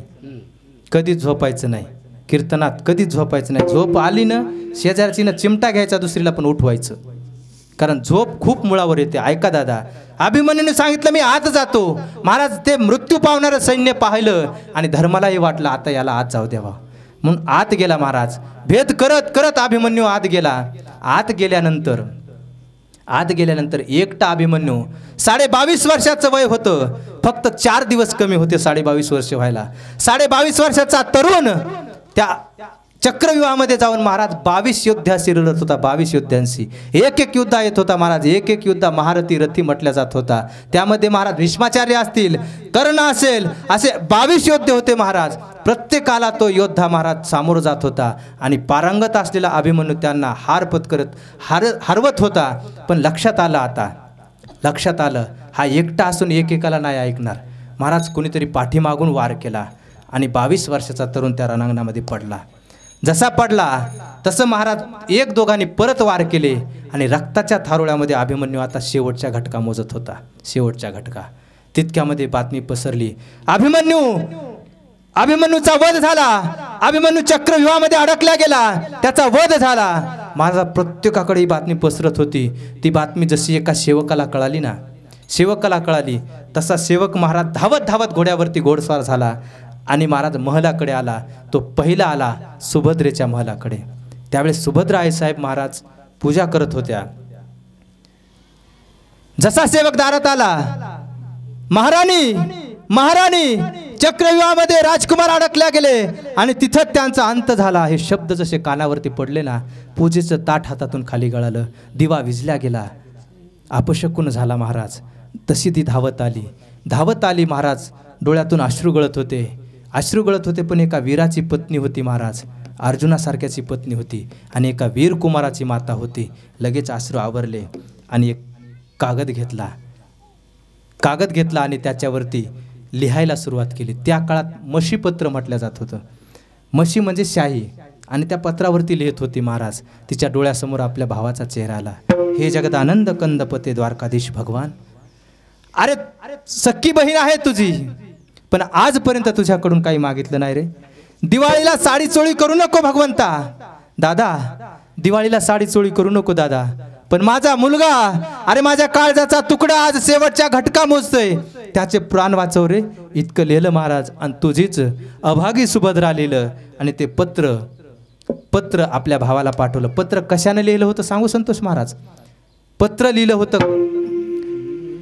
कधीच झोपायचं नाही. कीर्तनात कधीच झोपायचं नाही. झोप आली ना, शेजारचीनं चिमटा घ्यायचा, दुसरीला पण उठवायचं, कारण झोप खूप मुळावर येते. ऐका दादा, अभिमन्यूने सांगितलं मी आत जातो. महाराज ते मृत्यू पावणारं सैन्य पाहिलं आणि धर्मालाही वाटलं आता याला आत जाऊ द्यावा, म्हणून आत गेला महाराज. भेद करत करत अभिमन्यू आत गेला. आत गेल्यानंतर एकटा अभिमन्यू, 22.5 वर्षाचं वय होतं, फक्त 4 दिवस कमी होते 22.5 वर्ष व्हायला. 22.5 वर्षाचा तरुण त्या चक्रव्यूहामध्ये जाऊन महाराज 22 योद्ध्याशी लढत होता. 22 योद्ध्यांशी एक एक युद्ध येत होता महाराज. एक एक युद्ध महारथी रथी म्हटल्या जात होता. त्यामध्ये महाराज भीष्माचार्य असतील, कर्ण असेल, असे 22 योद्धे होते महाराज. प्रत्येकाला तो योद्धा महाराज सामोर जात होता, आणि पारंगत असलेला अभिमन्यू त्यांना हार पत्करत हरवत होता. पण लक्षात आलं हा एकटा असून एकेकाला नाही ऐकणार. महाराज कोणीतरी पाठीमागून वार केला, आणि 22 वर्षाचा तरुण त्या रणांगणामध्ये पडला. जसा पडला तसं महाराज एक दोघांनी परत वार केले, आणि रक्ताच्या थारोळ्यामध्ये अभिमन्यू आता शेवटच्या घटका मोजत होता. शेवटच्या घटका तितक्यामध्ये बातमी पसरली, अभिमन्यूचा वध झाला. अभिमन्यू चक्रव्यूहामध्ये अडकला गेला, त्याचा वध झाला. माझा प्रत्येकाकडे ही बातमी पसरत होती. ती बातमी जशी एका सेवकाला कळाली ना, सेवकाला कळाली, तसा सेवक महाराज धावत धावत घोड्यावरती घोडस्वार झाला आणि महाराज महलाकडे आला. तो पहिला आला सुभद्रेच्या महलाकडे. त्यावेळेस सुभद्रा आई साहेब महाराज पूजा करत होत्या. जसा सेवक दारात आला, महाराणी महाराणी चक्रव्यूहामध्ये राजकुमार अडकल्या गेले आणि तिथं त्यांचा अंत झाला. हे शब्द जसे कानावरती पडले ना, पूजेचं ताट हातातून खाली गळालं, दिवा विझल्या गेला, अपशकुन झाला महाराज. तशी ती धावत आली महाराज. डोळ्यातून अश्रू गळत होते, पण एका वीराची पत्नी होती महाराज, अर्जुनासारख्याची पत्नी होती आणि एका वीर कुमाराची माता होती. लगेच अश्रू आवरले आणि एक कागद घेतला आणि त्याच्यावरती लिहायला सुरुवात केली. त्या काळात मशीपत्र म्हटलं जात होतं. मशी म्हणजे शाही. आणि त्या पत्रावरती लिहित होती महाराज. तिच्या डोळ्यासमोर आपल्या भावाचा चेहरा आला. हे जगदानंद कंदपते द्वारकाधीश भगवान, अरे सख्खी बहीण आहे तुझी, पण आजपर्यंत तुझ्याकडून काही मागितलं नाही रे. दिवाळीला साडी चोळी करू नको भगवंता. दादा, दिवाळीला साडी चोळी करू नको दादा, पण माझा मुलगा, अरे माझ्या काळजाचा तुकडा आज शेवटच्या घटका मोजतोय, त्याचे प्राण वाचव रे. इतकं लिहिलं महाराज. आणि तुझीच अभागी सुभद्रा लिहिलं आणि ते पत्र आपल्या भावाला पाठवलं. पत्र कशाने लिहिलं होतं सांगू संतोष महाराज? पत्र लिहिलं होतं,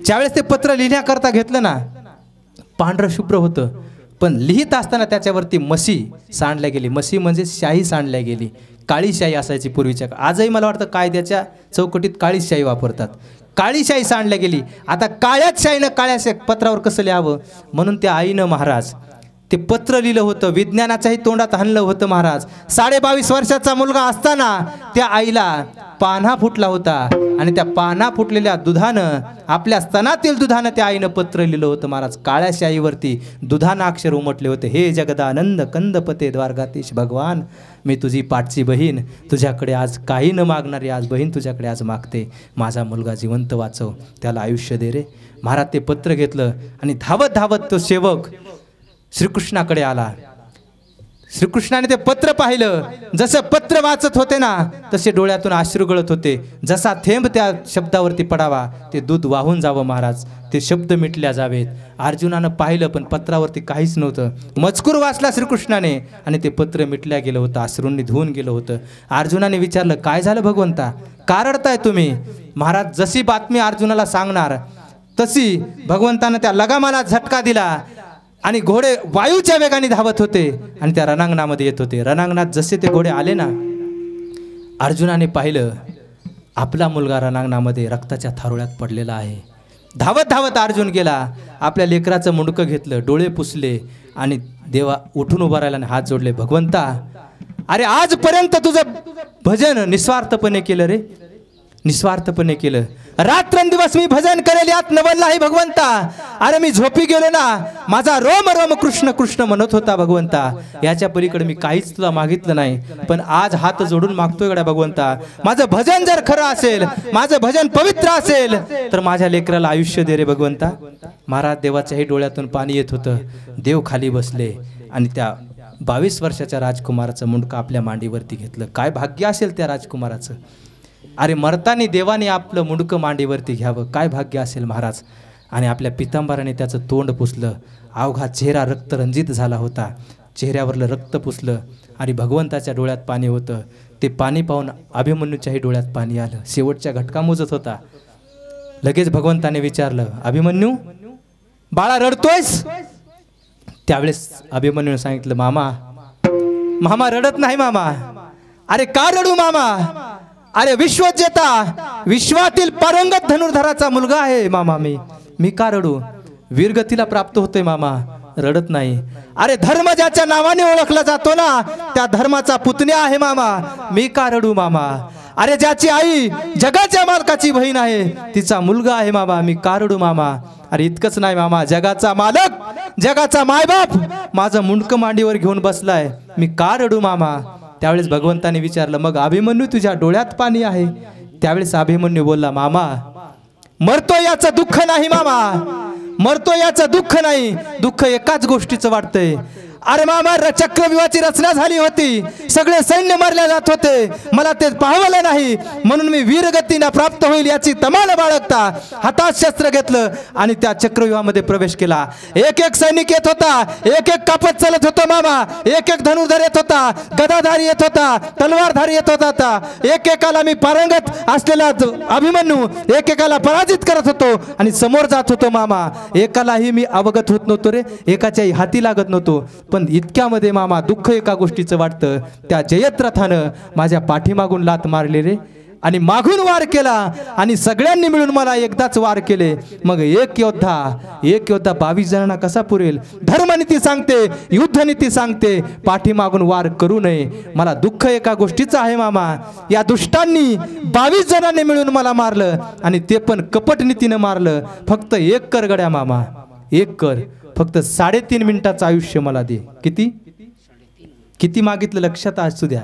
ज्यावेळेस ते पत्र लिहिण्याकरता घेतलं ना, पांढरं शुभ्र होतं, पण लिहित असताना त्याच्यावरती मशी सांडल्या गेली. मशी म्हणजे शाही सांडल्या गेली. काळी शाही असायची पूर्वीच्या. आजही मला वाटतं कायद्याच्या चौकटीत काळी शाही वापरतात. काळी शाही सांडल्या गेली. आता काळ्याच शाहीनं काळ्या पत्रावर कसं लिहावं, म्हणून त्या आईनं महाराज ते पत्र लिहिलं होतं. विज्ञानाच्याही तोंडात हल्लं होतं महाराज. 22.5 वर्षाचा मुलगा असताना त्या आईला पान्हा फुटला होता आणि त्या पान्हा फुटलेल्या दुधानं, आपल्या स्तनातील दुधानं त्या आईनं पत्र लिहिलं होतं महाराज. काळ्या शाईवरती दुधानं अक्षर उमटले होते. हे जगदानंद कंदपते द्वारकाधीश भगवान, मी तुझी पाठची बहीण, तुझ्याकडे आज काही न मागणारी आज बहीण तुझ्याकडे आज मागते. माझा मुलगा जिवंत वाचव, त्याला आयुष्य दे रे. महाराज ते पत्र घेतलं आणि धावत धावत तो सेवक श्रीकृष्णाकडे आला. श्रीकृष्णाने ते पत्र पाहिलं. जसं पत्र वाचत होते ना, तसे डोळ्यातून अश्रू गळत होते. जसा थेंब त्या शब्दावरती पडावा, ते दूध वाहून जावं महाराज, ते शब्द मिटल्या जावेत. अर्जुनानं पाहिलं, पण पत्रावरती काहीच नव्हतं. मजकूर वाचला श्रीकृष्णाने आणि ते पत्र मिटल्या गेलं होतं, अश्रूंनी धुवून गेलं होतं. अर्जुनाने विचारलं, काय झालं भगवंता, का रडताय तुम्ही? महाराज जशी बातमी अर्जुनाला सांगणार तशी भगवंतानं त्या लगामाला झटका दिला आणि घोडे वायूच्या वेगाने धावत होते आणि त्या रणांगणामध्ये येत होते. रणांगणात जसे ते घोडे आले ना, अर्जुनाने पाहिलं आपला मुलगा रणांगणामध्ये रक्ताच्या थारोळ्यात पडलेला आहे. धावत धावत अर्जुन गेला, आपल्या लेकराचं मुंडकं घेतलं, डोळे पुसले आणि देवा उठून उभा राहिला आणि हात जोडले. भगवंता, अरे आजपर्यंत तुझं भजन निस्वार्थपणे केलं रे, निस्वार्थपणे केलं. रात्रंदिवस मी भजन करेल यात नवल नाही भगवंता. अरे मी झोपी गेलो ना, माझा रोम रोम कृष्ण कृष्ण म्हणत होता भगवंता. याच्या पलीकडे मी काहीच तुला मागितलं नाही, पण आज हात जोडून मागतोय गड्या भगवंता. माझं भजन जर खरं असेल, माझं भजन पवित्र असेल, तर माझ्या लेकराला आयुष्य दे रे भगवंता. महाराज देवाच्याही डोळ्यातून पाणी येत होतं. देव खाली बसले आणि त्या 22 वर्षाच्या राजकुमाराचं मुंडकं आपल्या मांडीवरती घेतलं. काय भाग्य असेल त्या राजकुमाराचं. अरे मरतानी देवाने आपलं मुंडकं मांडीवरती घ्यावं, काय भाग्य असेल महाराज. आणि आपल्या पितांबराने त्याचं तोंड पुसलं. अवघा चेहरा रक्तरंजित झाला होता. चेहऱ्यावरलं रक्त पुसलं आणि भगवंताच्या डोळ्यात पाणी होतं. ते पाणी पाहून अभिमन्यूच्याही डोळ्यात पाणी आलं. शेवटच्या घटका मोजत होता. लगेच भगवंताने विचारलं, अभिमन्यू बाळा रडतोयस? त्यावेळेस अभिमन्यूने सांगितलं, मामा मामा रडत नाही मामा. अरे का रडू मामा? अरे विश्वजेता, विश्वातील पारंगत धनुर्धराचा मुलगा आहे मामा. मी का रडू? वीरगतीला प्राप्त होतोय मामा, रडत नाही. अरे धर्म ज्याच्या नावाने ओळखला जातो ना, त्या धर्माचा पुतण्या आहे मामा. मी का रडू मामा? अरे ज्याची आई जगाच्या मालकाची बहीण आहे, तिचा मुलगा आहे मामा. मी का रडू मामा? अरे इतकंच नाही मामा, जगाचा मालक, जगाचा मायबाप माझं मुंडकं मांडीवर घेऊन बसलाय. मी का रडू मामा? त्यावेळेस भगवंताने विचारलं, मग अभिमन्यू तुझ्या डोळ्यात पाणी आहे, त्यावेळेस अभिमन्यू बोलला, मामा मरतो याचं दुःख नाही मामा, मरतो याचं दुःख नाही, दुःख एकाच गोष्टीचं वाटतंय. अरे मामा चक्रव्यूहाची रचना झाली होती, सगळे सैन्य मारले जात होते, मला ते पाहवलं नाही म्हणून मी वीरगतीला प्राप्त होईल याची तमाल बाळगता हातात शस्त्र घेतलं आणि त्या चक्रव्यूहामध्ये प्रवेश केला. एक एक सैनिक येत होता, एक एक कापत चालत होतो मामा, एक एक धनुर्धर येत होता, गदाधारी येत होता, तलवारधारी येत होता. एकेकाला मी पारंगत असलेला अभिमन्यू एकेकाला पराजित करत होतो आणि समोर जात होतो मामा. एकालाही मी अवगत होत नव्हतो रे, एकाच्याही हाती लागत नव्हतो. पण इतक्यामध्ये मामा दुःख एका गोष्टीचं वाटतं, त्या जयद्रथानं माझ्या पाठीमागून लात मारली रे आणि मागून वार केला आणि सगळ्यांनी मिळून मला एकदाच वार केले. मग एक योद्धा 22 जणांना कसा पुरेल? धर्मनीती सांगते, युद्धनीती सांगते, पाठीमागून वार करू नये. मला दुःख एका गोष्टीचं आहे मामा, या दुष्टांनी 22 जणांनी मिळून मला मारलं आणि ते पण कपटनीतीनं मारलं. फक्त एक कर गड्या मामा, एक कर, फक्त 3.5 मिनिटाचं आयुष्य मला दे. किती मागितलं लक्षात असू द्या,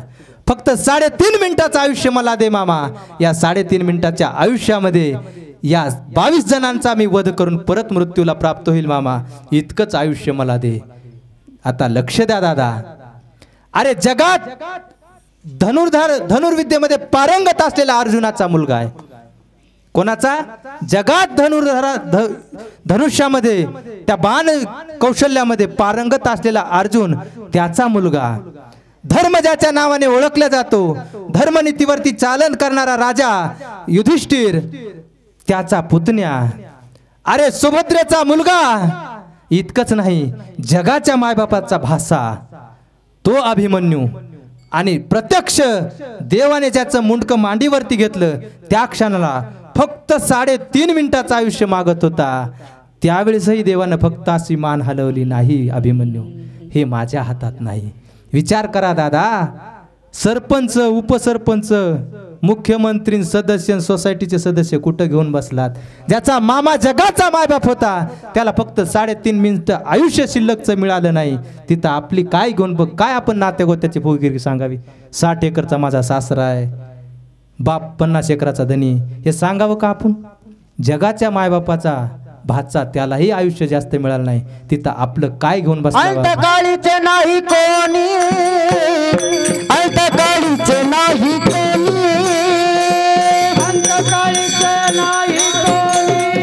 फक्त 3.5 मिनिटाचं आयुष्य मला दे मामा. या 3.5 मिनिटाच्या आयुष्यामध्ये या 22 जणांचा मी वध करून परत मृत्यूला प्राप्त होईल मामा, इतकंच आयुष्य मला दे. आता लक्ष द्या दादा, अरे जगात धनुर्विद्येमध्ये पारंगत असलेला अर्जुनाचा मुलगा आहे. कोणाचा? जगात धनुष्यामध्ये त्या बाण कौशल्यामध्ये पारंगत असलेला अर्जुन, त्याचा मुलगा. धर्म ज्याच्या नावाने ओळखला जातो, धर्मनीतीवरती चालन करणारा राजा युधिष्ठिर, त्याचा पुतण्या. अरे सुभद्रेचा मुलगा. इतकंच नाही, जगाच्या मायबापाचा भासा तो अभिमन्यू. आणि प्रत्यक्ष देवाने ज्याचं मुंडकं मांडीवरती घेतलं, त्या क्षणाला फक्त 3.5 मिनिटाचं आयुष्य मागत होता. त्यावेळेसही देवानं फक्त अशी मान हलवली नाही. अभिमन्यू, हे माझ्या हातात नाही. विचार करा दादा, सरपंच, उपसरपंच, मुख्यमंत्री, सदस्य, सोसायटीचे सदस्य कुठं घेऊन बसलात? ज्याचा मामा जगाचा मायबाप होता, त्याला फक्त 3.5 मिनिट आयुष्य शिल्लकचं मिळालं नाही. तिथं आपली काय घेऊन बघ, काय आपण नातेगोत्याची भोगीरी सांगावी? 60 एकरचा माझा सासरा आहे, बाप 50 एकराचा धनी, हे सांगावं का आपण? जगाच्या मायबापाचा भाचा, त्यालाही आयुष्य जास्त मिळालं नाही. तिथं आपलं काय घेऊन बसला? अंतकाळीचे नाही कोणी, अंतकाळीचे नाही कोणी, अंतकाळीचे नाही कोणी,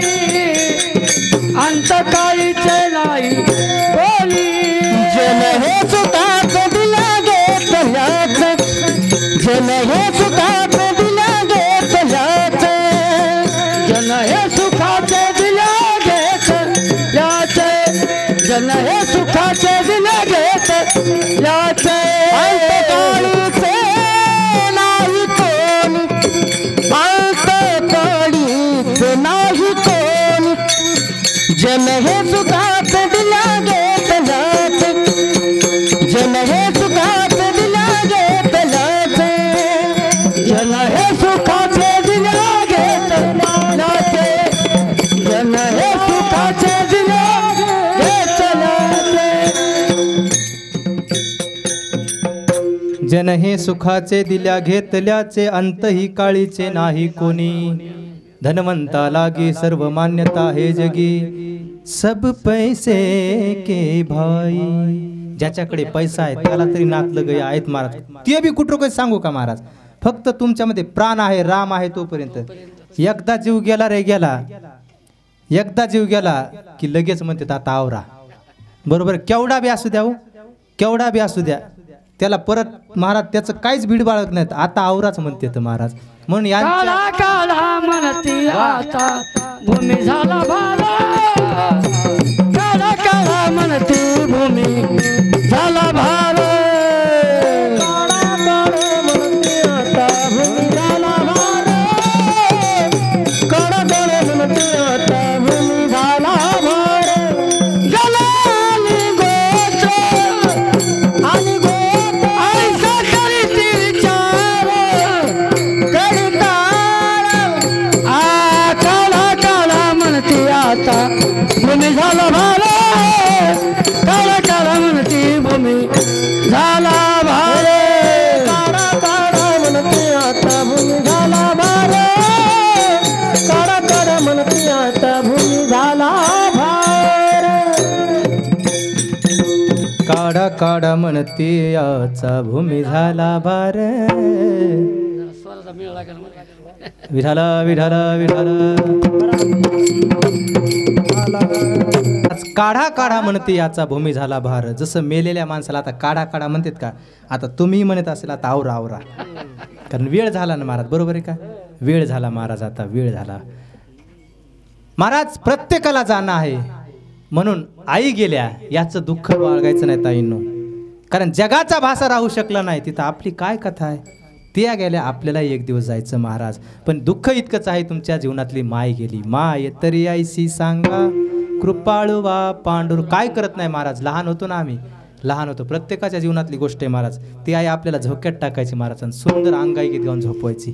अंतकाळीचे नाही कोणी. जन हे सुखात दिला घेतल्याच, जन हे सुखात दिला घेतल्याच, जन हे सुखाचे दिला घेतल्याच, जन हे सुखाचे दिला घेतल्याच. अंतकाळीचे नाही कोणी, अंतकाळीचे नाही कोणी, जन हे सुखात दिला घेतल्याच, जन हे सुखात दिला घेतल्याच, जन हे सुखाचे दिला घेतल्याच, जन हे सुखाचे दिला घेतल्याच. जन हे सुखाचे दिल्या घेतल्याचे, अंतही काळीचे नाही कोणी. धनवंता लागे सर्व मान्यता हे जगी, सब पैसे के भाई. ज्याच्याकडे पैसा आहे त्याला तरी नातलं गय आहेत महाराज. ते बी कुठं काही सांगू का महाराज? फक्त तुमच्यामध्ये प्राण आहे, राम आहे तोपर्यंत. एकदा जीव गेला रे गेला, एकदा जीव गेला की लगेच म्हणतात आता आवरा. बरोबर, केवढा बी असू द्या, केवढा बी असू द्या, त्याला परत महाराज त्याचं काहीच भीड बाळग नाहीत, आता आवराच म्हणते तर महाराज. म्हणून काळा काळा म्हणती आता भूमी झाला भाला, काळा काळा म्हणती भूमी झाला भाला, काळा काळा म्हणती आता भूमी झाला भाला, काळा काळा म्हणती आता भूमी झाला भाला. जलाली गोच आणि गोत ऐसा करीती विचार, करिता काळा काळा म्हणती आता भूमी झाला भाला, काळा काळा म्हणती भूमी झाला भाला, काळा काळा म्हणती आता भूमी झाला भाला. काढा म्हणते याचा भूमी झाला भार. विठाला विठाला विठाला काढा काढा म्हणते याचा भूमी झाला भार. जसं मेलेल्या माणसाला आता काढा काढा म्हणतात का, आता तुम्ही म्हणत असेल आता आवरा आवरा, कारण वेळ झाला ना महाराज. बरोबर आहे का, वेळ झाला महाराज, आता वेळ झाला महाराज. प्रत्येकाला जाणं आहे म्हणून आई गेल्या याचं दुःख बाळगायचं नाही ताईंनो, कारण जगाचा भाषा राहू शकला नाही तिथं आपली काय कथा आहे. त्या गेल्या आपल्याला एक दिवस जायचं महाराज. पण दुःख इतकंच आहे तुमच्या जीवनातली माय गेली. माय तरी आईशी सांगा कृपाळू वा पांडुर. काय करत नाही महाराज. लहान होतो ना आम्ही, लहान होतो, प्रत्येकाच्या जीवनातली गोष्ट आहे महाराज. ती आई आपल्याला झोक्यात टाकायची महाराज आणि सुंदर अंगाई गीत गाऊन झोपवायची.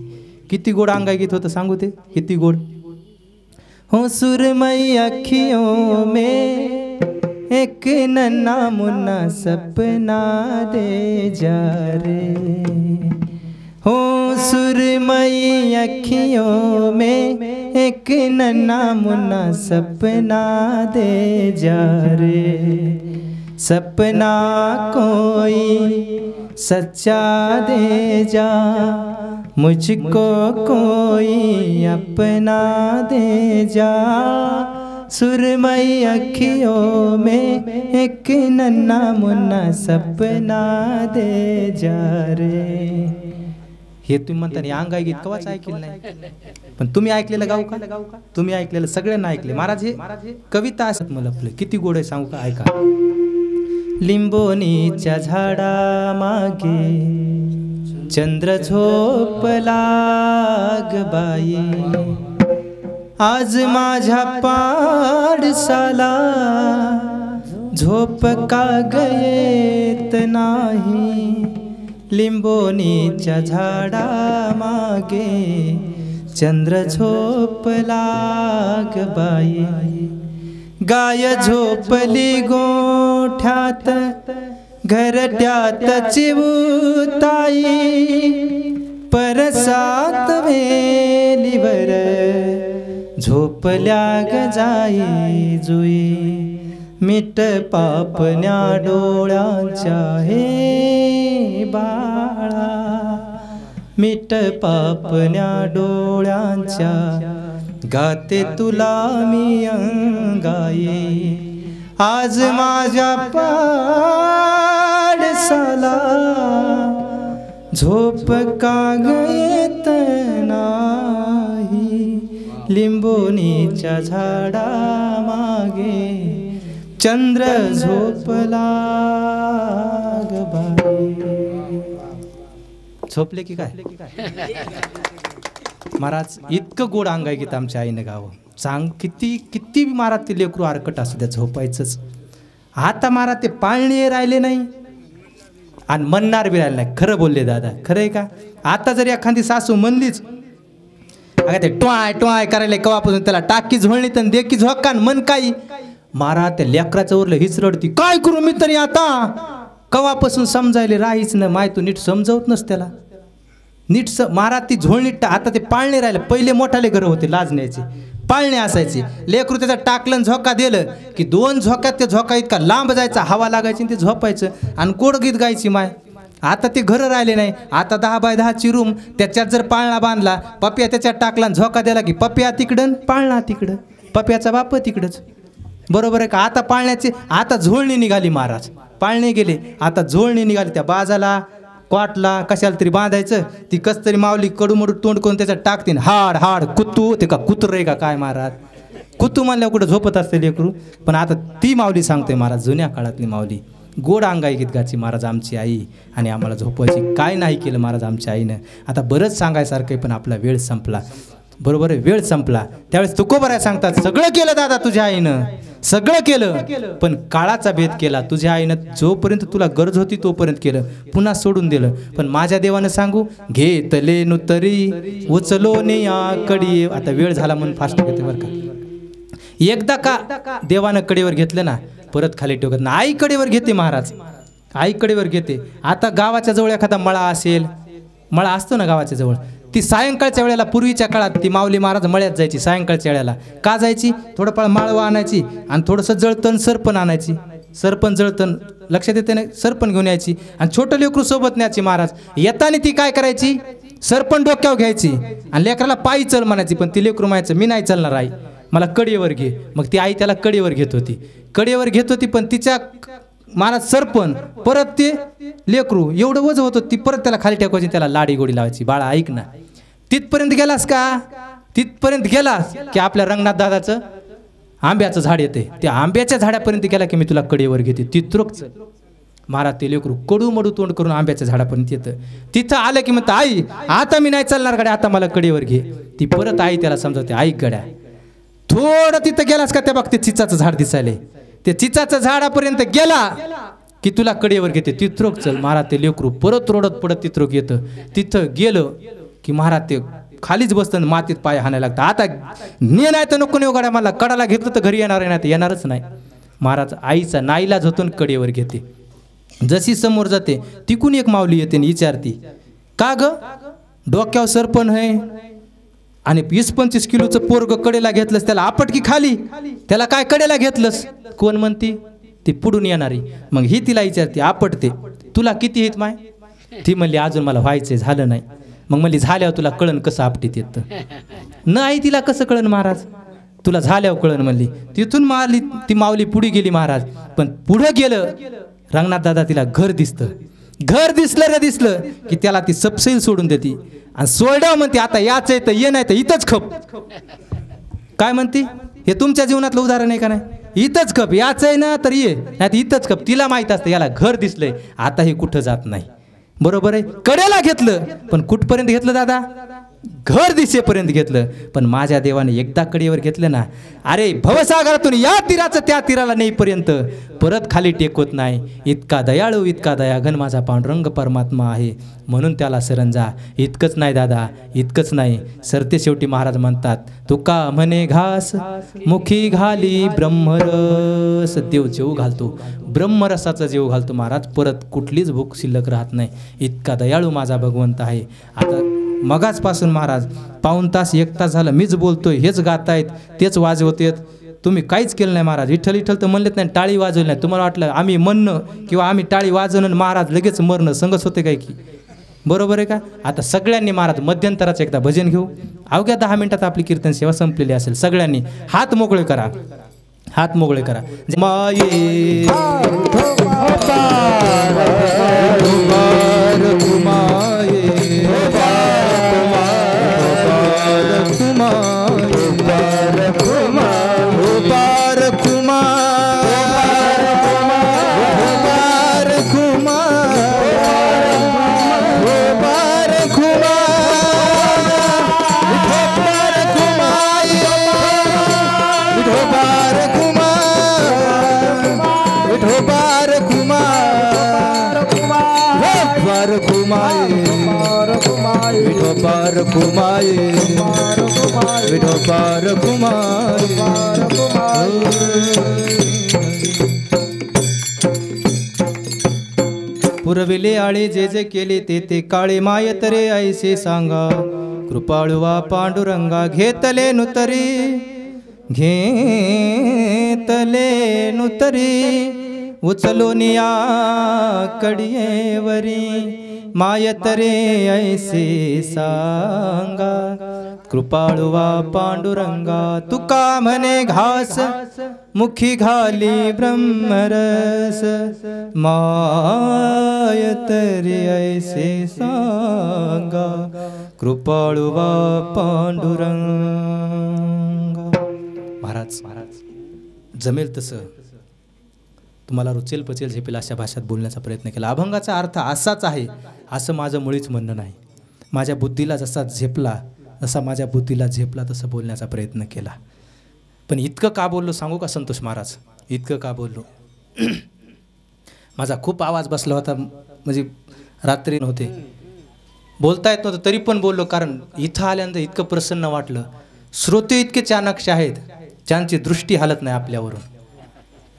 किती गोड अंगाई गीत होतं सांगू ते, किती गोड. हो सुरमई अखियों में एक नन्ना मुन्ना सपना दे जा रे. हो सुरमई अखियों में एक नन्ना मुन्ना सपना दे जा रे. सपना कोई सच्चा दे जा, मुझको कोई अपना दे जा. सुरमई अखियों में एक नन्ना मुन्ना सपना दे जा रे. हे तुम्ही म्हणता अंगाई गीत कवाच ऐकलं नाही, पण तुम्ही ऐकलेलं गाऊ का, तुम्ही ऐकलेलं सगळ्यांना ऐकले महाराज. हे कविता असत मला आपलं किती गोड आहे सांगू का, ऐका. लिंबोनीच्या झाडा मागे चंद्र झोपला ग बाई. आज माझ्या पाडसाला झोप का गयेत नाही. लिंबोनीच्या झाडा मागे चंद्र झोपला ग बाई. गाय झोपली गोठ्यात घरट्यात चिवताई. परसात वेलीवर झोपल्या ग जाई जुई. मिट पापण्या डोळ्यांच्या हे बाळा. मिट पापण्या डोळ्यांच्या गाते तुला मी अंगाई. आज माझ्या पाडसाला झोप का गयेत नाही. लिंबोनीच्या झाडा मागे चंद्र झोपला ग बाई. झोपले की काय महाराज. इतकं गोड अंगाई गीत आमच्या आईनं गावं. सांग किती किती महाराज ते लेकरू आरकट असू द्या झोपायचंच. आता महाराज ते पाळणे राहिले नाही आणि म्हणणार बी राहिले नाही. खरं बोलले दादा, खरं आहे का. आता जर एखादी सासू म्हणलीच अगं ते टोय टोय करायला कवापासून त्याला टाकी झोळणी तर दे की झोकान मन काही. महाराज त्या लेकराचं उरलं हीच रडती. काय करू मी तरी आता. कवापासून समजायले राहीच ना माय, तू नीट समजवत नस त्याला नीट. महाराज ती झोळणी आता ते पाळणे राहिले. पहिले मोठाले घर होते लाजण्याचे, पाळणे असायचे. लेकरू त्याचा टाकलं झोका दिलं की 2 झोक्यात ते झोका इतका लांब जायचा, हवा लागायची ते झोपायचं आणि कोड गीत गायची माय. आता ते घरं राहिले नाही. आता 10 बाय 10ची रूम, त्याच्यात जर पाळणा बांधला, पप्या त्याच्यात टाकला झोका दिला की पप्या तिकडं पाळणा तिकडं, पप्याचा बाप तिकडंच. बरोबर आहे का. आता पाळण्याची आता झोळणी निघाली महाराज. पाळणे गेले आता झोळणी निघाली. त्या बाजाला क्वाटला कशाला तरी बांधायचं, ती कस तरी माऊली कडूमडू तोंड करून त्याच्यात टाकतील. हाड हाड कुत्तू ते का कुत्र आहे का काय महाराज. कुत्तू म्हणल्यावर कुठं झोपत असते लेकरू. पण आता ती माऊली सांगते महाराज, जुन्या काळातली माऊली. गोड अंगाई गीत गाची महाराज आमची आई आणि आम्हाला झोपायची. काय नाही केलं महाराज आमच्या आईनं. आता बरंच सांगायसारखं पण आपला वेळ संपला. बरोबर आहे, वेळ संपला. त्यावेळेस तुकोबराय सांगतात सगळं केलं दादा तुझ्या आईनं, सगळं केलं पण काळाचा भेद केला. तुझ्या आईनं जोपर्यंत तुला गरज होती तोपर्यंत केलं, पुन्हा सोडून दिलं. पण माझ्या देवानं सांगू घेतले नुतरी उचलो निया कडी. आता वेळ झाला म्हणून फास्ट घेते बरं का. एकदा का देवानं कडेवर घेतलं ना परत खाली ठेवत ना. आई कडेवर घेते महाराज, आई कडेवर घेते. आता गावाच्या जवळ एखादा मळा असेल, मळा असतो ना गावाच्या जवळ, ती सायंकाळच्या वेळेला पूर्वीच्या काळात ती माऊली महाराज मळ्यात जायची सायंकाळच्या वेळेला. का जायची? थोडंफार माळवा आणायची आणि थोडंसं जळतण सरपण आणायची. सरपण जळतं लक्षात येते नाही, सरपण घेऊन यायची आणि छोटं लेकरू सोबत न्यायची महाराज. येताना ती काय करायची, सरपण डोक्यावर घ्यायची आणि लेकराला पायी चल म्हणायची. पण ती लेकरू म्हणायचं मी नाही चालणार आई, मला कडेवर घे. मग ती आई त्याला कडेवर घेत होती, कडेवर घेत होती. पण तिच्या महाराज सरपण परत ते लेकरू एवढं वज होतं, ती परत त्याला खाली टाकायची, त्याला लाडी गोडी लावायची. बाळा ऐक ना, तिथपर्यंत गेलास का, तिथपर्यंत गेलास की आपल्या रंगनाथ दादाचं आंब्याचं झाड येते, त्या आंब्याच्या झाडापर्यंत गेला की मी तुला कडेवर घेते. तिथरोच महाराज ते लेकरू कडू मडू तोंड करून आंब्याच्या झाडापर्यंत येतं. तिथं आलं की म्हणतं आई आता मी नाही चालणार गड्या, आता मला कडेवर घे. ती परत आई त्याला समजवते ऐक गड्या, थोडं तिथं गेलास का त्या बाबतीत चिचाचं झाड दिसायले, ते चिचाचं झाडापर्यंत गेला की तुला कडेवर घेते. तिथरोक चल. महाराज ते लेकरू परत रोडत पडत तिथरोक येतं. तिथं गेलं की महाराज ते खालीच बसतं, मातीत पाय हाणायला लागतं. आता ने नाही तर नको नेऊ गाड्या, मला कडाला घेतलं तर घरी येणार नाही, तर येणारच नाही. महाराज आईचा नाईलाज होतो कडेवर घेते. जशी समोर जाते तिकून एक माऊली येते आणि विचारती का ग, डोक्यावर सरपण आहे आणि 20-25 किलोचं पोरग कडेला घेतलंस, त्याला आपटकी खाली, त्याला काय कडेला घेतलंस. कोण म्हणती, ती पुढून येणारी. मग ही तिला विचारते आपटते तुला किती येत माय. ती म्हणली अजून मला व्हायचंय, झालं नाही. मग म्हणली झाल्यावर तुला कळण कसं आपटीत येतं. नाही तिला कसं कळण महाराज, तुला झाल्यावर कळण म्हणली. तिथून मारली ती माऊली पुढे गेली महाराज. पण पुढे गेलं रंगनाथ दादा तिला घर दिसतं, घर दिसलं रे दिसलं की त्याला ती सबसैल सोडून देते आणि सोडा म्हणते आता याच आहे तर ये, नाही तर इथंच खप. काय म्हणते, हे तुमच्या जीवनातलं उदाहरण आहे का नाही, इथंच खप, याच आहे ना तर ये, नाही तर इथंच खप. तिला माहित असतं याला घर दिसलंय, आता हे कुठं जात नाही. बरोबर आहे, कडेला घेतलं पण कुठपर्यंत घेतलं दादा, घर दिसेपर्यंत घेतलं. पण माझ्या देवाने एकदा कडेवर घेतलं ना, अरे भवसागरातून या तीराचं त्या तीराला नेईपर्यंत परत खाली टेकवत नाही. इतका दयाळू इतका दयाघन माझा पांडुरंग परमात्मा आहे, म्हणून त्याला शरण जा. इतकंच नाही दादा, इतकंच नाही, सरते शेवटी महाराज म्हणतात तुका म्हणे घास मुखी घाली ब्रह्मरस. देव जेव घालतो, ब्रह्मरसाचा जेव घालतो महाराज, परत कुठलीच भूक शिल्लक राहत नाही. इतका दयाळू माझा भगवंत आहे. आता मगाचपासून महाराज पाऊण तास 1 तास झालं मीच बोलतोय, हेच गातायत, तेच वाजवतेत, तुम्ही काहीच केलं नाही महाराज. विठ्ठल विठ्ठल तर म्हणलेत नाही, टाळी वाजवली नाही. तुम्हाला वाटलं आम्ही म्हणणं किंवा आम्ही टाळी वाजवणं महाराज लगेच मरणं संगच होते काय की, बरोबर आहे का. आता सगळ्यांनी महाराज मध्यंतराचं एकदा भजन घेऊ. अवघ्या 10 मिनिटात आपली कीर्तन सेवा संपलेली असेल. सगळ्यांनी हात मोकळे करा, हात मोकळे करा. माये विठोबार कुमाये विठोबार पुरविले आळे जे जे केले ते ते काळे माय तरे ऐसे सांगा. कृपाळुवा पांडुरंगा घेतले नुतरी घेतले नुतरी उचलोनिया कडियेवरी माय तरे ऐसे सांगा. कृपाळुवा पांडुरंगा तुका म्हणे घास मुखी घाली ब्रह्मरस माय तरे ऐसे सांगा. कृपाळुवा पांडुरंगा. महाराज जमेल तसं तुम्हाला रुचेल पचेल झेपेल अशा भाषेत बोलण्याचा प्रयत्न केला. अभंगाचा अर्थ असाच आहे असं माझं मुळीच म्हणणं नाही. माझ्या बुद्धीला जसा झेपला, जसा माझ्या बुद्धीला झेपला तसं बोलण्याचा प्रयत्न केला. पण इतकं का बोललो सांगू का संतोष महाराज, इतकं का बोललो. माझा खूप आवाज बसला होता, म्हणजे रात्री नव्हते, बोलता येत नव्हतं तरी पण बोललो. कारण इथं आल्यानंतर इतकं प्रसन्न वाटलं. श्रोते इतके चाणाक्ष आहेत, त्यांची दृष्टी हालत नाही आपल्यावरून.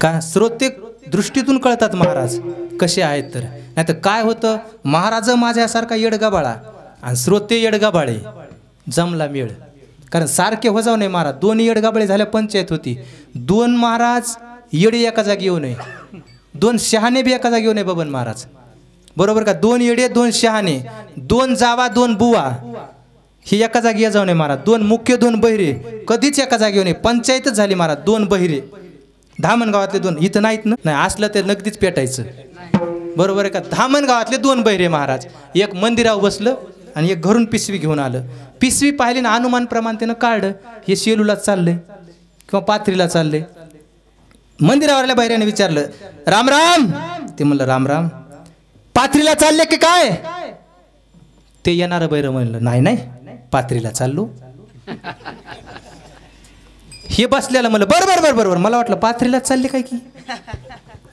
का श्रोते दृष्टीतून कळतात महाराज कसे आहेत. तर नाही तर काय होतं, महाराज माझ्यासारखा येडगाबाळा आणि श्रोते येडगाबाळे जमला मेळ. कारण सारखे हो जाऊ नये महाराज, दोन्ही येडगाबाळे झाल्या पंचायत होती. 2 महाराज येडे एका जागी येऊ नये, 2 शहाणे बी एका जागी येऊ नये बबन महाराज, बरोबर का? 2 येडे 2 शहाणे, 2 जावा 2 बुवा, ही एका जागी या जाऊ नये महाराज. 2 मुख्य 2 बहिरे कधीच एका जागी येऊ नये. पंचायतच झाली महाराज, 2 बहिरे धामण गावातले 2 इथं नाहीत ना, नाही असलं ते नगदीच पेटायचं, बरोबर आहे का? धामण गावातले 2 बहिरे महाराज, एक मंदिरावर बसलं आणि एक घरून पिशवी घेऊन आलं. पिशवी पाहिली ना, अनुमान प्रमाण त्यानं काढलं हे शेलूला चाललंय किंवा पाथरीला चाललंय. मंदिरावरल्या बहिऱ्याने विचारलं, राम राम. ते म्हणलं राम राम. पाथरीला चालले की काय? ते येणारं बहिरं म्हणलं नाही नाही पाथरीला चाललो. हे बसलेलं म्हणलं बरोबर बरोबर बरोबर, मला वाटलं पाथरीला चालले काय की.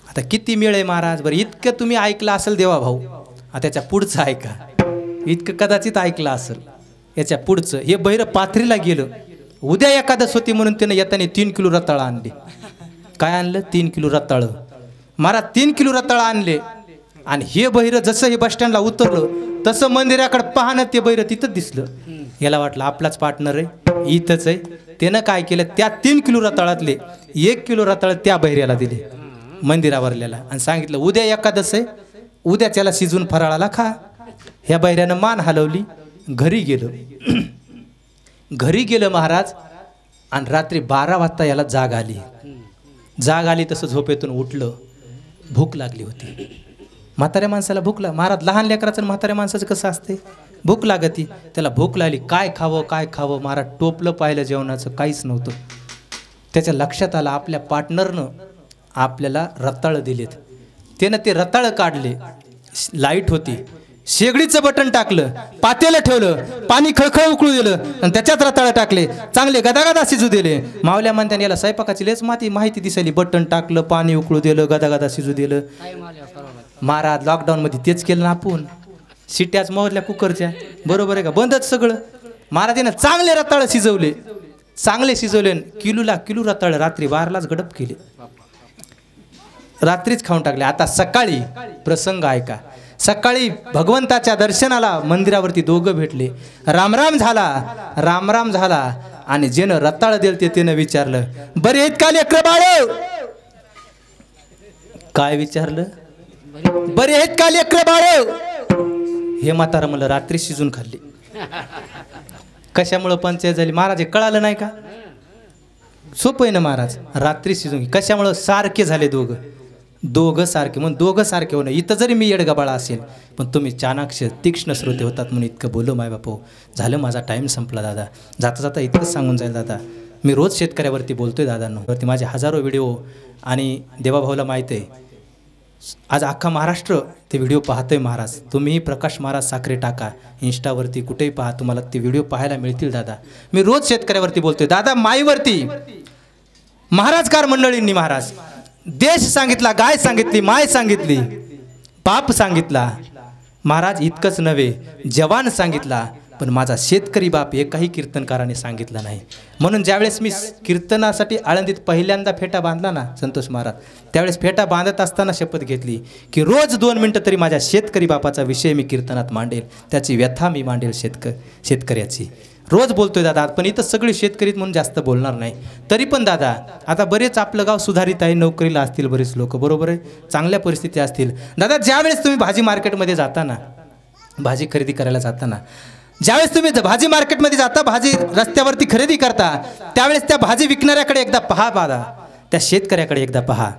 आता किती मेळ आहे महाराज, बरं इतकं तुम्ही ऐकलं असेल देवा भाऊ, आता त्याच्या पुढचं ऐका, इतकं कदाचित ऐकलं असेल. याच्या पुढचं हे बहिरं पाथरीला गेलं. उद्या एकादश होती म्हणून त्यानं येताना 3 किलो रताळ आणले. काय आणलं? 3 किलो रताळ. महाराज 3 किलो रताळ आणले आणि हे बहिरं जसं हे बस स्टँडला उतरलं तसं मंदिराकडे पाहणं ते बहिरं तिथं दिसलं. याला वाटलं आपलाच पार्टनर आहे, इथंच आहे. त्यानं काय केलं, त्या 3 किलो रताळातले 1 किलो रताळ त्या बहिऱ्याला दिले मंदिरावरल्याला आणि सांगितलं उद्या एकादश आहे, उद्या त्याला शिजून फराळाला खा. ह्या बहिऱ्यानं मान हलवली, घरी गेलं. घरी गेलं महाराज आणि रात्री 12 वाजता याला जाग आली. जाग आली तसं झोपेतून उठलं, भूक लागली होती. म्हाताऱ्या माणसाला भूक महाराज लहान लेकराचं म्हाताऱ्या माणसाचं कसं असते, भूक लागती. त्याला भूक लागली, काय खावं काय खावं. महाराज टोपलं पाहिलं जेवणाचं, काहीच नव्हतं. त्याच्या लक्षात आलं आपल्या पार्टनरनं आपल्याला रताळ दिलेत. त्यानं ते रताळ काढले, लाईट होती, शेगडीचं बटन टाकलं, पातेलं ठेवलं, पाणी खळखळ उकळू दिलं आणि त्याच्यात रताळ टाकले, चांगले गदागदा शिजू दिले. मावल्या म्हणत्याने याला स्वयंपाकाची लेच माहिती दिसायली. बटन टाकलं, पाणी उकळू दिलं, गदागदा शिजू दिलं. महाराज लॉकडाऊनमध्ये तेच केलं ना आपण, शिट्याच मोहरल्या कुकरच्या, बरोबर आहे का? बंदच सगळं. महाराजांना चांगले रताळ शिजवले, चांगले शिजवले. किलो रताळ रात्री 12लाच गडप केले, रात्रीच खाऊन टाकले. आता सकाळी प्रसंग ऐका. सकाळी भगवंताच्या दर्शनाला मंदिरावरती दोघं भेटले. रामराम झाला, रामराम झाला आणि ज्यानं रताळ दिलते त्यानं विचारलं, बरे आहेत का लेकरं बाळ? काय विचारलं? बरे आहेत का लेकरं बाळ? हे म्हातारा म्हणलं रात्री शिजून खाल्ली. कशामुळं पंचायत झाली महाराज हे कळालं नाही का? सोपं आहे ना महाराज, रात्री शिजून. कशामुळं? सारखे झाले दोघं सारखे. म्हणून दोघं सारखे होणं. इथं जरी मी येडगबाळा असेल पण तुम्ही चाणाक्ष तीक्ष्ण श्रोते होतात म्हणून इतकं बोललो माय बापू. झालं माझा टाईम संपला दादा. जाता जाता इतकंच सांगून जाईल दादा, मी रोज शेतकऱ्यावरती बोलतोय दादांनो. वरती माझे हजारो व्हिडिओ आणि देवाभाऊला माहीत आहे आज अख्खा महाराष्ट्र ते व्हिडिओ पाहतोय महाराज. तुम्ही प्रकाश महाराज साखरे टाका इंस्टावरती, कुठेही पहा, तुम्हाला ते व्हिडिओ पाहायला मिळतील दादा. मी रोज शेतकऱ्यावरती बोलतोय दादा. माईवरती महाराजकार मंडळींनी महाराज देश सांगितला, गाय सांगितली, माय सांगितली, बाप सांगितला महाराज. इतकंच नव्हे जवान सांगितला, पण माझा शेतकरी बाप एकही कीर्तनकाराने सांगितला नाही. म्हणून ज्यावेळेस मी कीर्तनासाठी आळंदीत पहिल्यांदा फेटा बांधला ना संतोष महाराज, त्यावेळेस फेटा बांधत असताना शपथ घेतली की रोज 2 मिनटं तरी माझ्या शेतकरी बापाचा विषय मी कीर्तनात मांडेल, त्याची व्यथा मी मांडेल शेतकऱ्याची. रोज बोलतोय दादा, पण इथं सगळी शेतकरीत म्हणून जास्त बोलणार नाही. तरी पण दादा आता बरेच आपलं गाव सुधारित आहे, नोकरीला असतील बरेच लोक, बरोबर आहे, चांगल्या परिस्थिती असतील. दादा ज्यावेळेस तुम्ही भाजी मार्केटमध्ये जाता ना, भाजी खरेदी करायला जाताना, ज्यावेळेस तुम्ही भाजी मार्केटमध्ये जाता, भाजी रस्त्यावरती खरेदी करता, त्यावेळेस त्या भाजी विकणाऱ्याकडे एकदा पहा दादा, त्या शेतकऱ्याकडे एकदा पहा.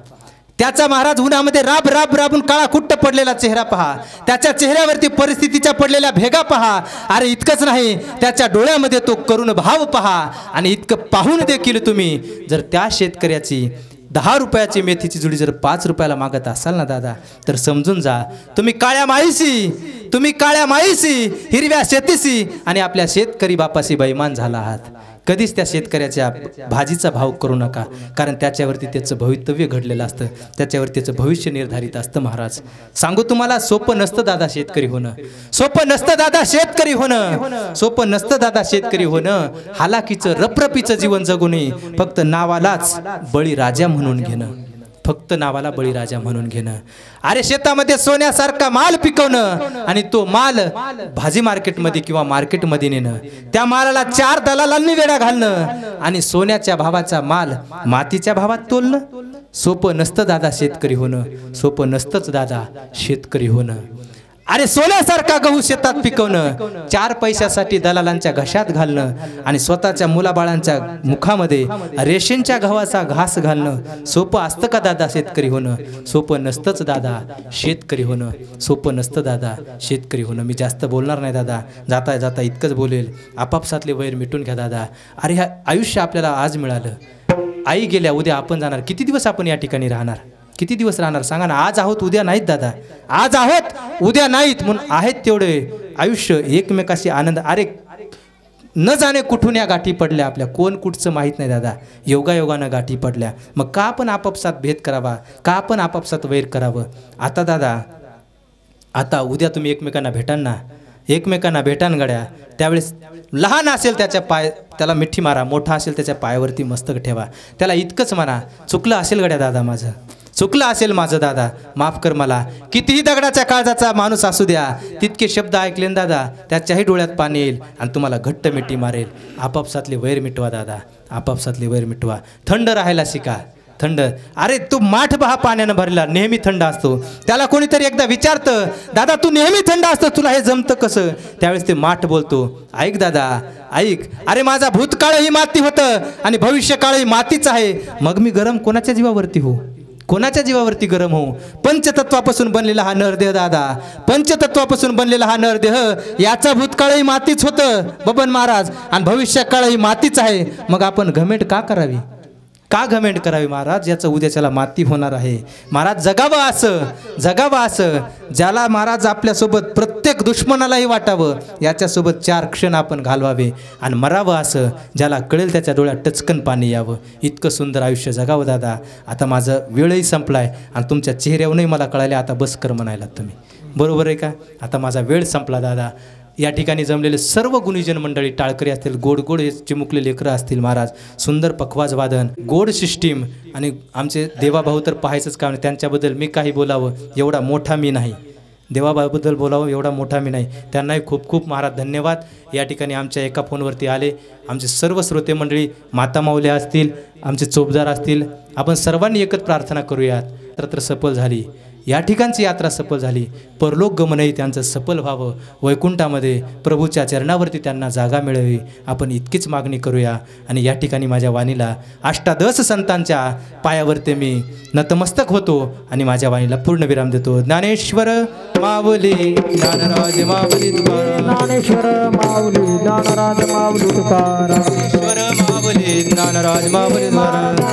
त्याचा महाराज उन्हामध्ये राबून काळा कुट्ट पडलेला चेहरा पहा, त्याच्या चेहऱ्यावरती परिस्थितीच्या पडलेल्या भेगा पहा. अरे इतकंच नाही, त्याच्या डोळ्यामध्ये तो करुण भाव पहा. आणि इतकं पाहून देखील तुम्ही जर त्या शेतकऱ्याची 10 रुपयाची मेथीची जुडी जर 5 रुपयाला मागत असाल ना दादा, तर समजून जा तुम्ही काळ्या माईशी हिरव्या शेतीशी आणि आपल्या शेतकरी बापाशी बैमान झाला आहात. कधीच त्या शेतकऱ्याच्या भाजीचा भाव करू नका, कारण त्याच्यावरती त्याचं भवितव्य घडलेलं असतं, त्याच्यावरती त्याचं भविष्य निर्धारित असतं. महाराज सांगू तुम्हाला, सोपं नसतं दादा शेतकरी होणं, सोपं नसतं दादा शेतकरी होणं, सोपं नसतं दादा शेतकरी होणं. हालाकीचं रपरपीचं जीवन जगू नये, फक्त नावालाच बळीराजा म्हणून घेणं, फक्त नावाला बळीराजा म्हणून घेणं. अरे शेतामध्ये सोन्यासारखा माल पिकवणं आणि तो माल भाजी मार्केटमध्ये किंवा मार्केटमध्ये नेणं, त्या मालाला 4 दलालांनी वेडा घालणं आणि सोन्याच्या भावाचा माल मातीच्या भावात तोलणं. सोपं नसतं दादा शेतकरी होणं, सोपं नसतंच दादा शेतकरी होणं. अरे सोन्यासारखा गहू शेतात पिकवणं, 4 पैशासाठी दलालांच्या घशात घालणं आणि स्वतःच्या मुलाबाळांच्या मुखामध्ये रेशनच्या गव्हाचा घास घालणं सोपं असतं का दादा शेतकरी होणं? सोपं नसतंच दादा शेतकरी होणं, सोपं नसतं दादा शेतकरी होणं. मी जास्त बोलणार नाही दादा, जाता जाता इतकंच बोलेल. आपापसातले वैर मिटून घ्या दादा. अरे ह्या आयुष्य आपल्याला आज मिळालं, आई गेल्या उद्या आपण जाणार. किती दिवस आपण या ठिकाणी राहणार? किती दिवस राहणार सांगा ना. आज आहोत उद्या नाहीत दादा, आज आहोत उद्या नाहीत. म्हणून आहेत तेवढे आयुष्य एकमेकाशी आनंद. अरे न जाणे कुठून या गाठी पडल्या आपल्या, कोण कुठचं माहीत नाही दादा, योगायोगानं गाठी पडल्या. मग का आपण आपापसात भेद करावा, का आपण आपापसात वैर करावं? आता दादा, आता उद्या तुम्ही एकमेकांना भेटान ना, एकमेकांना भेटान गड्या, त्यावेळेस लहान असेल त्याला मिठी मारा, मोठा असेल त्याच्या पायावरती मस्तक ठेवा. त्याला इतकंच म्हणा, चुकलं असेल गड्या दादा माझं, चुकलं असेल माझं दादा, माफ कर मला. कितीही दगडाच्या काळजाचा माणूस असू द्या, तितके शब्द ऐकले ना दादा, त्याच्याही डोळ्यात पाणी येईल आणि तुम्हाला घट्ट मिठी मारेल. आपापसातले वैर मिटवा दादा, आपापसातले वैर मिटवा. थंड राहायला शिका, थंड. अरे तू माठ बहा पाण्यानं भरला, नेहमी थंड असतो. त्याला कोणीतरी एकदा विचारतं, दादा तू नेहमी थंड असतो, तुला हे जमतं कसं? त्यावेळेस ते माठ बोलतो, ऐक दादा ऐक, अरे माझा भूतकाळही माती होतं आणि भविष्यकाळही मातीच आहे. मग मी गरम कोणाच्या जीवावरती हो, कोणाच्या जीवावरती गरम हो? पंचतत्वापासून बनलेला हा नरदेह दादा, पंचतत्वापासून बनलेला हा नरदेह, याचा भूतकाळही मातीच होतं बबन महाराज आणि भविष्यकाळही मातीच आहे. मग आपण घमेंड का करावी, का घमेंड करावी महाराज? याचं उद्याच्याला माती होणार आहे. महाराज जगावं असं, जगावं असं, ज्याला महाराज आपल्यासोबत प्रत्येक दुश्मनालाही वाटावं, याच्यासोबत 4 क्षण आपण घालवावे आणि मरावं असं, ज्याला कळेल त्याच्या डोळ्यात टचकन पाणी यावं. इतकं सुंदर आयुष्य जगावं दादा. आता माझं वेळही संपलाय आणि तुमच्या चेहऱ्यावरूनही मला कळाले आता बस कर म्हणायला तुम्ही, बरोबर आहे का? आता माझा वेळ संपला दादा. या ठिकाणी जमलेले सर्व गुणीजन मंडळी, टाळकरी असतील, गोड गोड चिमुकले लेकरं असतील महाराज, सुंदर पखवाज वादन, गोड सिस्टीम आणि आमचे देवाभाऊ तर पाहायचंच काम नाही. त्यांच्याबद्दल मी काही बोलावं एवढा मोठा मी नाही, देवाभाऊबद्दल बोलावं एवढा मोठा मी नाही. त्यांनाही खूप खूप महाराज धन्यवाद. या ठिकाणी आमच्या एका फोनवरती आले आमचे सर्व श्रोते मंडळी, माता माऊल्या असतील, आमचे चोपदार असतील, आपण सर्वांनी एकच प्रार्थना करूयात. तर सफल झाली या ठिकाणची यात्रा, सफल झाली. परलोक गमनही त्यांचं सफल व्हावं, वैकुंठामध्ये प्रभूच्या चरणावरती त्यांना जागा मिळावी, आपण इतकीच मागणी करूया. आणि या ठिकाणी माझ्या वाणीला अष्टादश संतांच्या पायावरती मी नतमस्तक होतो आणि माझ्या वाणीला पूर्ण विराम देतो. ज्ञानेश्वर माऊली ज्ञानराज माऊली तुकाराम, ज्ञानेश्वर माऊली ज्ञानराज माऊली तुकाराम, ज्ञानेश्वर माऊली ज्ञानराज माऊली तुकाराम.